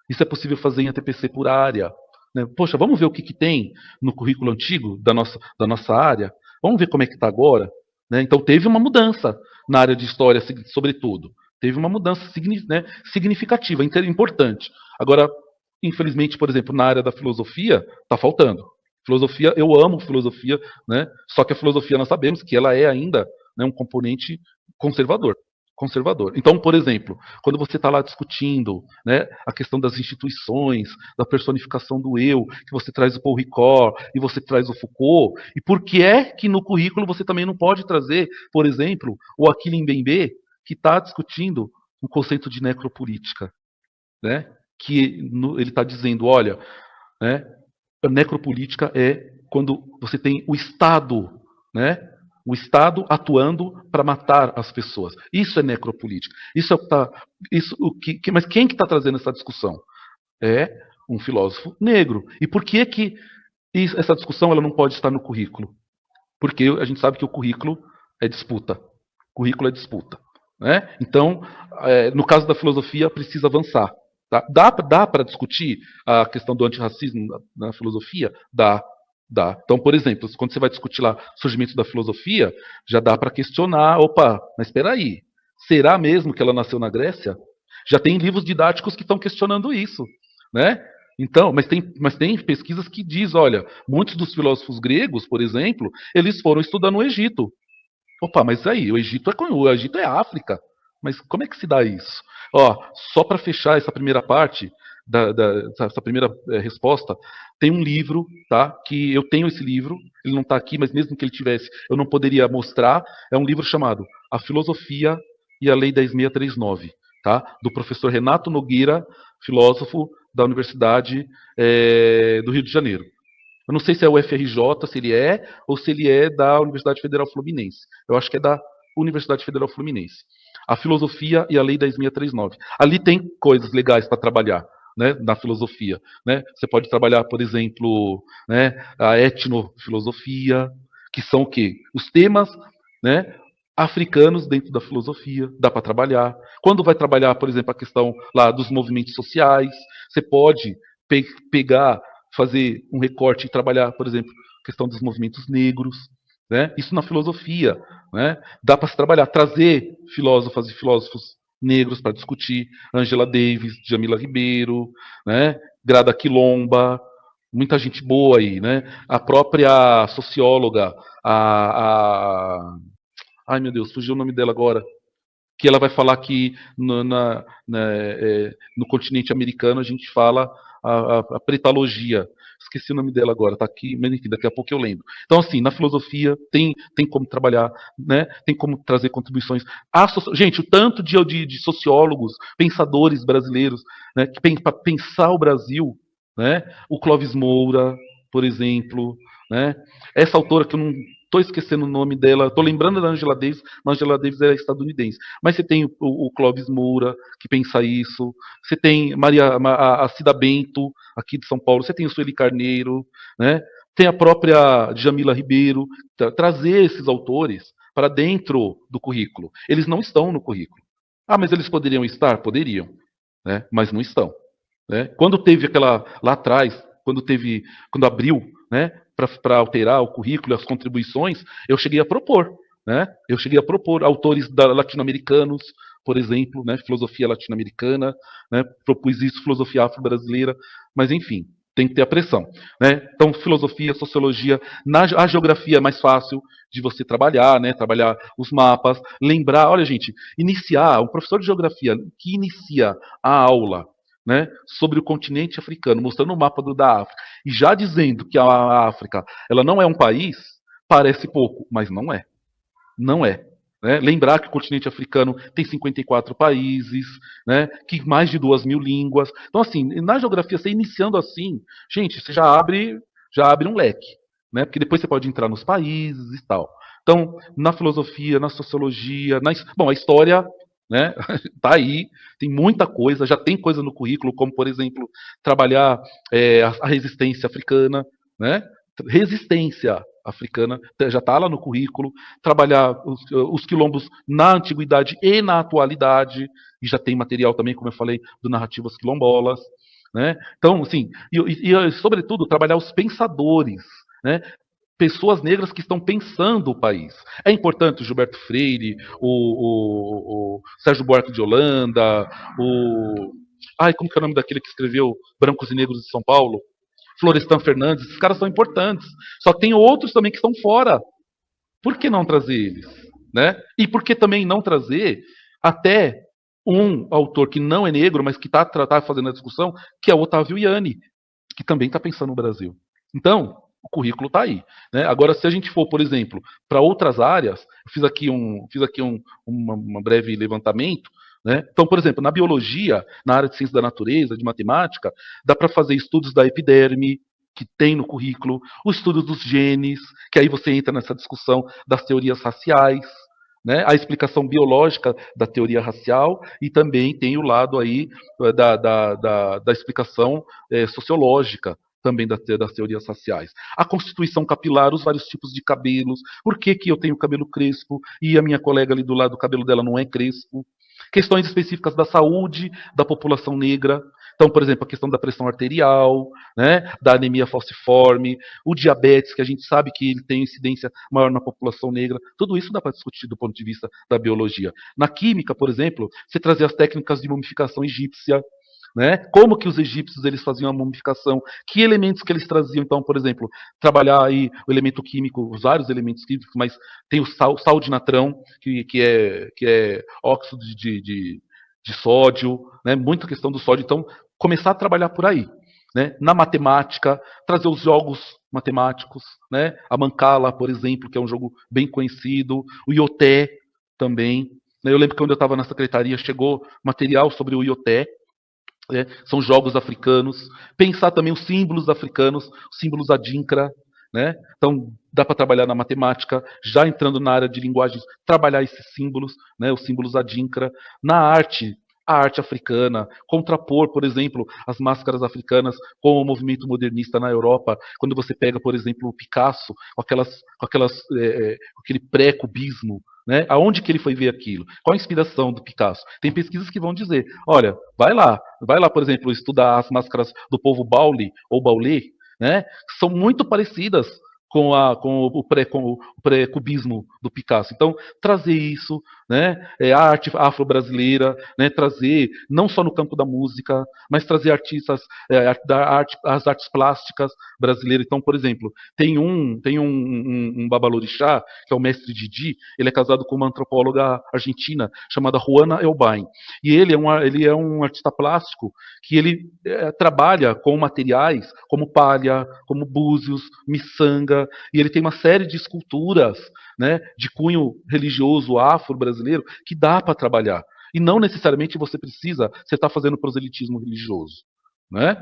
Isso é possível fazer em ATPC por área. Né? Poxa, vamos ver o que tem no currículo antigo da nossa área? Vamos ver como é que está agora? Né? Então, teve uma mudança na área de história, sobretudo. Teve uma mudança significativa, importante. Agora, infelizmente, por exemplo, na área da filosofia, está faltando. Filosofia, eu amo filosofia, né? Só que a filosofia nós sabemos que ela é ainda, né, um componente conservador. Então, por exemplo, quando você está lá discutindo, né, a questão das instituições, da personificação do eu, que você traz o Paul Ricoeur e você traz o Foucault, e por que é que no currículo você também não pode trazer, por exemplo, o Achille Mbembe, que está discutindo o conceito de necropolítica, né? Que ele está dizendo, olha, né, a necropolítica é quando você tem o Estado, né, o Estado atuando para matar as pessoas. Isso é necropolítica. Mas quem que está trazendo essa discussão? É um filósofo negro. E por que essa discussão ela não pode estar no currículo? Porque a gente sabe que o currículo é disputa. Currículo é disputa. Né? Então, no caso da filosofia, precisa avançar. Tá? Dá para discutir a questão do antirracismo na filosofia? Dá. Então, por exemplo, quando você vai discutir lá o surgimento da filosofia, já dá para questionar, opa, mas espera aí, será mesmo que ela nasceu na Grécia? Já tem livros didáticos que estão questionando isso, né? Então, mas tem pesquisas que diz, olha, muitos dos filósofos gregos, por exemplo, eles foram estudar no Egito. Opa, mas aí, o Egito é África. Mas como é que se dá isso? Ó, só para fechar essa primeira parte, essa primeira resposta, tem um livro, tá? Que eu tenho esse livro, ele não está aqui, mas mesmo que ele tivesse, eu não poderia mostrar. É um livro chamado A Filosofia e a Lei 10.639, tá? Do professor Renato Nogueira, filósofo da Universidade do Rio de Janeiro. Eu não sei se é o FRJ, se ele é, ou se ele é da Universidade Federal Fluminense. Eu acho que é da Universidade Federal Fluminense. A filosofia e a lei 10.639. Ali tem coisas legais para trabalhar, né, na filosofia. Né? Você pode trabalhar, por exemplo, né, a etnofilosofia, que são o quê? Os temas, né, africanos dentro da filosofia, dá para trabalhar. Quando vai trabalhar, por exemplo, a questão lá dos movimentos sociais, você pode pegar, fazer um recorte e trabalhar, por exemplo, a questão dos movimentos negros, né? Isso na filosofia, né? Dá para se trabalhar, trazer filósofas e filósofos negros para discutir, Angela Davis, Djamila Ribeiro, né? Grada Quilomba, muita gente boa aí, né? A própria socióloga, ai meu Deus, fugiu o nome dela agora, que ela vai falar que no continente americano a gente fala a pretalogia. Esqueci o nome dela agora, tá aqui, mas enfim, daqui a pouco eu lembro. Então, assim, na filosofia tem como trabalhar, né? Tem como trazer contribuições. Gente, o tanto de sociólogos, pensadores brasileiros, né, que para pensar o Brasil, né? O Clóvis Moura, por exemplo, né? Essa autora que eu não estou esquecendo o nome dela, estou lembrando da Angela Davis, mas Angela Davis é estadunidense. Mas você tem o Clóvis Moura, que pensa isso, você tem a Cida Bento, aqui de São Paulo, você tem o Sueli Carneiro, né? Tem a própria Djamila Ribeiro, trazer esses autores para dentro do currículo. Eles não estão no currículo. Ah, mas eles poderiam estar? Poderiam, né? Mas não estão. Né? Quando teve aquela, lá atrás, quando abriu, né, para alterar o currículo e as contribuições, eu cheguei a propor. Né? Eu cheguei a propor autores latino-americanos, por exemplo, né, filosofia latino-americana, né, propus isso, filosofia afro-brasileira, mas enfim, tem que ter a pressão, né? Então, filosofia, sociologia, a geografia é mais fácil de você trabalhar, né? Trabalhar os mapas, lembrar, olha, gente, um professor de geografia que inicia a aula, né, sobre o continente africano, mostrando o mapa da África, e já dizendo que a África ela não é um país, parece pouco, mas não é. Não é. Né? Lembrar que o continente africano tem 54 países, né? Que mais de 2.000 línguas. Então, assim, na geografia, você iniciando assim, gente, você já abre um leque, né? Porque depois você pode entrar nos países e tal. Então, na filosofia, na sociologia, bom, a história, né? Tá aí, tem muita coisa, já tem coisa no currículo, como, por exemplo, trabalhar a resistência africana, né? Resistência africana, já está lá no currículo, trabalhar os quilombos na antiguidade e na atualidade, e já tem material também, como eu falei, do Narrativas Quilombolas, né? Então, assim, sobretudo, trabalhar os pensadores, né? Pessoas negras que estão pensando o país. É importante o Gilberto Freire, o Sérgio Buarque de Holanda, como que é o nome daquele que escreveu Brancos e Negros de São Paulo? Florestan Fernandes, esses caras são importantes. Só que tem outros também que estão fora. Por que não trazer eles? Né? E por que também não trazer até um autor que não é negro, mas que está fazendo a discussão, que é o Otávio Yanni, que também está pensando no Brasil. Então, o currículo está aí. Né? Agora, se a gente for, por exemplo, para outras áreas, eu fiz aqui um breve levantamento. Né? Então, por exemplo, na biologia, na área de ciência da natureza, de matemática, dá para fazer estudos da epiderme, que tem no currículo, o estudo dos genes, que aí você entra nessa discussão das teorias raciais, né? A explicação biológica da teoria racial, e também tem o lado aí da explicação sociológica, também das teorias raciais. A constituição capilar, os vários tipos de cabelos, por que eu tenho cabelo crespo e a minha colega ali do lado, o cabelo dela não é crespo. Questões específicas da saúde da população negra. Então, por exemplo, a questão da pressão arterial, né, da anemia falciforme, o diabetes, que a gente sabe que ele tem incidência maior na população negra. Tudo isso dá para discutir do ponto de vista da biologia. Na química, por exemplo, você trazer as técnicas de mumificação egípcia, né? Como que os egípcios eles faziam a mumificação, que elementos que eles traziam, então, por exemplo, trabalhar aí o elemento químico, os vários elementos químicos, mas tem o sal de natrão, que é óxido de sódio, né? Muita questão do sódio, então, começar a trabalhar por aí. Né? Na matemática, trazer os jogos matemáticos, né? A Mancala, por exemplo, que é um jogo bem conhecido, o Ioté também. Né? Eu lembro que quando eu estava na secretaria, chegou material sobre o Ioté, são jogos africanos. Pensar também os símbolos africanos, os símbolos adinkra, né? Então, dá para trabalhar na matemática, já entrando na área de linguagens, trabalhar esses símbolos, né? Os símbolos adinkra. Na arte, a arte africana, contrapor, por exemplo, as máscaras africanas com o movimento modernista na Europa, quando você pega, por exemplo, o Picasso, com aquele pré-cubismo, né? Aonde que ele foi ver aquilo? Qual a inspiração do Picasso? Tem pesquisas que vão dizer, olha, vai lá, por exemplo, estudar as máscaras do povo Bauli ou Baulé, né? São muito parecidas com o pré-cubismo do Picasso. Então, trazer isso, né? A arte afro-brasileira, né? Trazer, não só no campo da música, mas trazer artistas, as artes plásticas brasileiras. Então, por exemplo, tem um babalorixá, que é o mestre Didi, ele é casado com uma antropóloga argentina, chamada Juana Elbain. E ele é um artista plástico que ele trabalha com materiais como palha, como búzios, miçanga, e ele tem uma série de esculturas, né, de cunho religioso afro-brasileiro que dá para trabalhar. E não necessariamente você está fazendo proselitismo religioso. Né?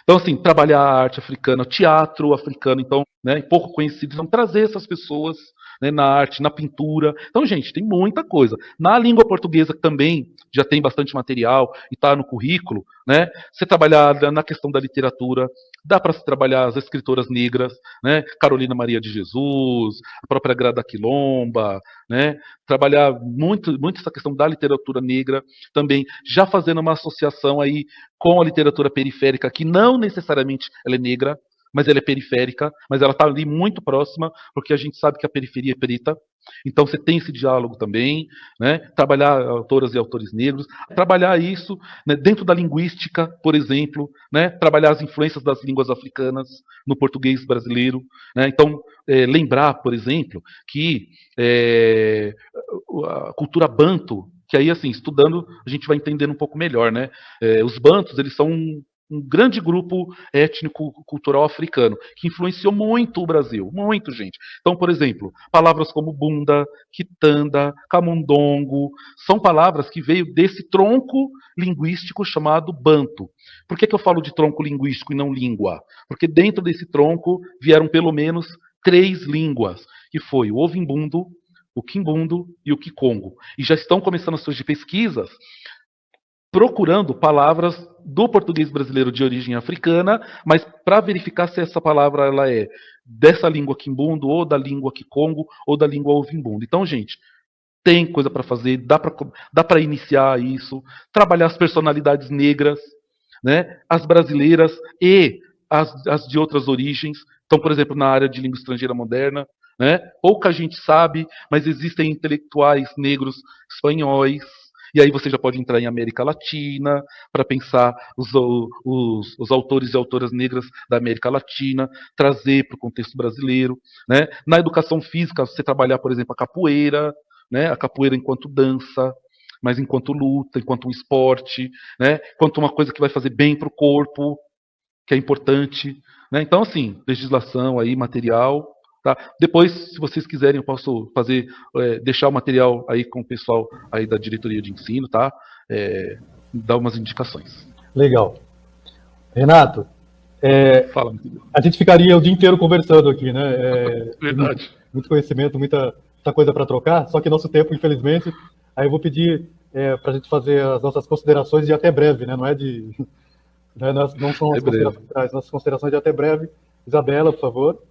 Então, assim, trabalhar a arte africana, teatro africano, então, né, pouco conhecido, então trazer essas pessoas, né, na arte, na pintura. Então, gente, tem muita coisa. Na língua portuguesa também já tem bastante material e está no currículo, né? Você trabalhar na questão da literatura, dá para se trabalhar as escritoras negras, né? Carolina Maria de Jesus, a própria Grada Quilomba, né? Trabalhar muito essa questão da literatura negra, também já fazendo uma associação aí com a literatura periférica, que não necessariamente ela é negra, mas ela é periférica, mas ela está ali muito próxima, porque a gente sabe que a periferia é preta. Então você tem esse diálogo também, né? Trabalhar autoras e autores negros, trabalhar isso, né, dentro da linguística, por exemplo, né? Trabalhar as influências das línguas africanas no português brasileiro, né? Então lembrar, por exemplo, que a cultura banto, que aí assim, estudando, a gente vai entendendo um pouco melhor, né? Os bantos, eles são um grande grupo étnico cultural africano que influenciou muito o Brasil, muito, gente. Então, por exemplo, palavras como bunda, quitanda, camundongo, são palavras que veio desse tronco linguístico chamado banto. Por que eu falo de tronco linguístico e não língua? Porque dentro desse tronco vieram pelo menos 3 línguas, que foi o ovimbundo, o quimbundo e o kikongo. E já estão começando a surgir pesquisas procurando palavras do português brasileiro de origem africana, mas para verificar se essa palavra ela é dessa língua quimbundo, ou da língua kikongo, ou da língua ovimbundo. Então, gente, tem coisa para fazer, dá para iniciar isso, trabalhar as personalidades negras, né, as brasileiras e as de outras origens. Então, por exemplo, na área de língua estrangeira moderna, né, pouca gente sabe, mas existem intelectuais negros espanhóis. E aí você já pode entrar em América Latina para pensar os autores e autoras negras da América Latina, trazer para o contexto brasileiro. Né? Na educação física, você trabalhar, por exemplo, a capoeira enquanto dança, mas enquanto luta, enquanto um esporte, né? Enquanto uma coisa que vai fazer bem para o corpo, que é importante. Né? Então, assim, legislação aí, material. Tá? Depois, se vocês quiserem, eu posso fazer, deixar o material aí com o pessoal aí da diretoria de ensino, tá? Dar umas indicações. Legal. Renato, Fala, a gente ficaria o dia inteiro conversando aqui, né? Verdade. Muito conhecimento, muita coisa para trocar, só que nosso tempo, infelizmente, aí eu vou pedir para a gente fazer as nossas considerações de até breve, né? Não é de... Né? Não são as considerações, nossas considerações de até breve. Isabela, por favor.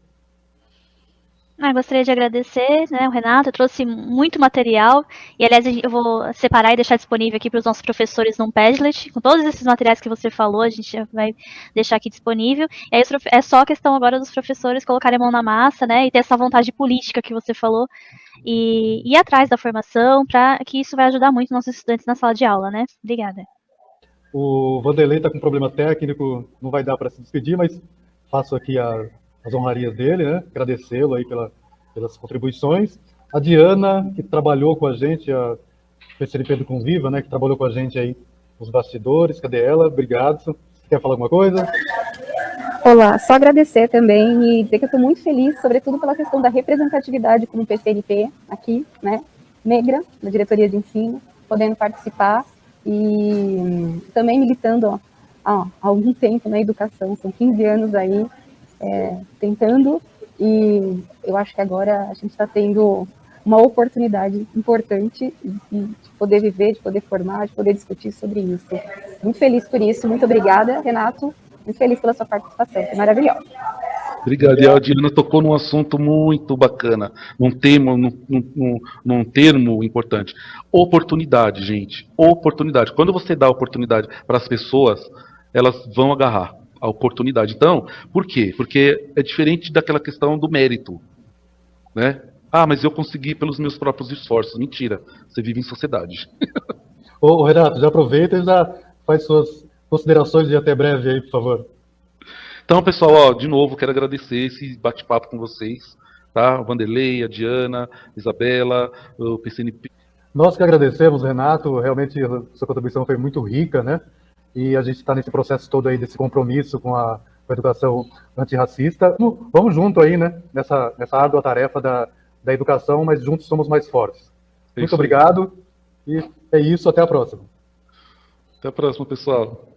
Gostaria de agradecer, né, o Renato, trouxe muito material, e aliás eu vou separar e deixar disponível aqui para os nossos professores num Padlet, com todos esses materiais que você falou, a gente vai deixar aqui disponível, e aí é só a questão agora dos professores colocarem a mão na massa, né, e ter essa vontade política que você falou, e ir atrás da formação, para que isso vai ajudar muito nossos estudantes na sala de aula, né. Obrigada. O Vanderlei está com problema técnico, não vai dar para se despedir, mas faço aqui as honrarias dele, né? Agradecê-lo aí pelas contribuições. A Diana, que trabalhou com a gente, a PCNP do Conviva, né? Que trabalhou com a gente aí nos bastidores. Cadê ela? Obrigado. Você quer falar alguma coisa? Olá, só agradecer também e dizer que eu estou muito feliz, sobretudo pela questão da representatividade como PCNP aqui, né? Negra, na diretoria de ensino, podendo participar e também militando há algum tempo na educação, são 15 anos aí, tentando, e eu acho que agora a gente está tendo uma oportunidade importante de poder viver, de poder formar, de poder discutir sobre isso. Muito feliz por isso, muito obrigada, Renato, muito feliz pela sua participação, foi maravilhosa. Obrigado. E a Diana tocou num assunto muito bacana, num termo importante. Oportunidade, gente. Oportunidade. Quando você dá oportunidade para as pessoas, elas vão agarrar a oportunidade. Então, por quê? Porque é diferente daquela questão do mérito, né? Ah, mas eu consegui pelos meus próprios esforços. Mentira, você vive em sociedade. Ô, Renato, já aproveita e já faz suas considerações de até breve aí, por favor. Então, pessoal, de novo, quero agradecer esse bate-papo com vocês, tá? O Vanderlei, a Diana, a Isabela, o PCNP. Nós que agradecemos, Renato, realmente a sua contribuição foi muito rica, né? E a gente está nesse processo todo aí, desse compromisso com a educação antirracista. Vamos junto aí, né? Nessa árdua tarefa da educação, mas juntos somos mais fortes. Muito obrigado. E é isso, até a próxima. Até a próxima, pessoal.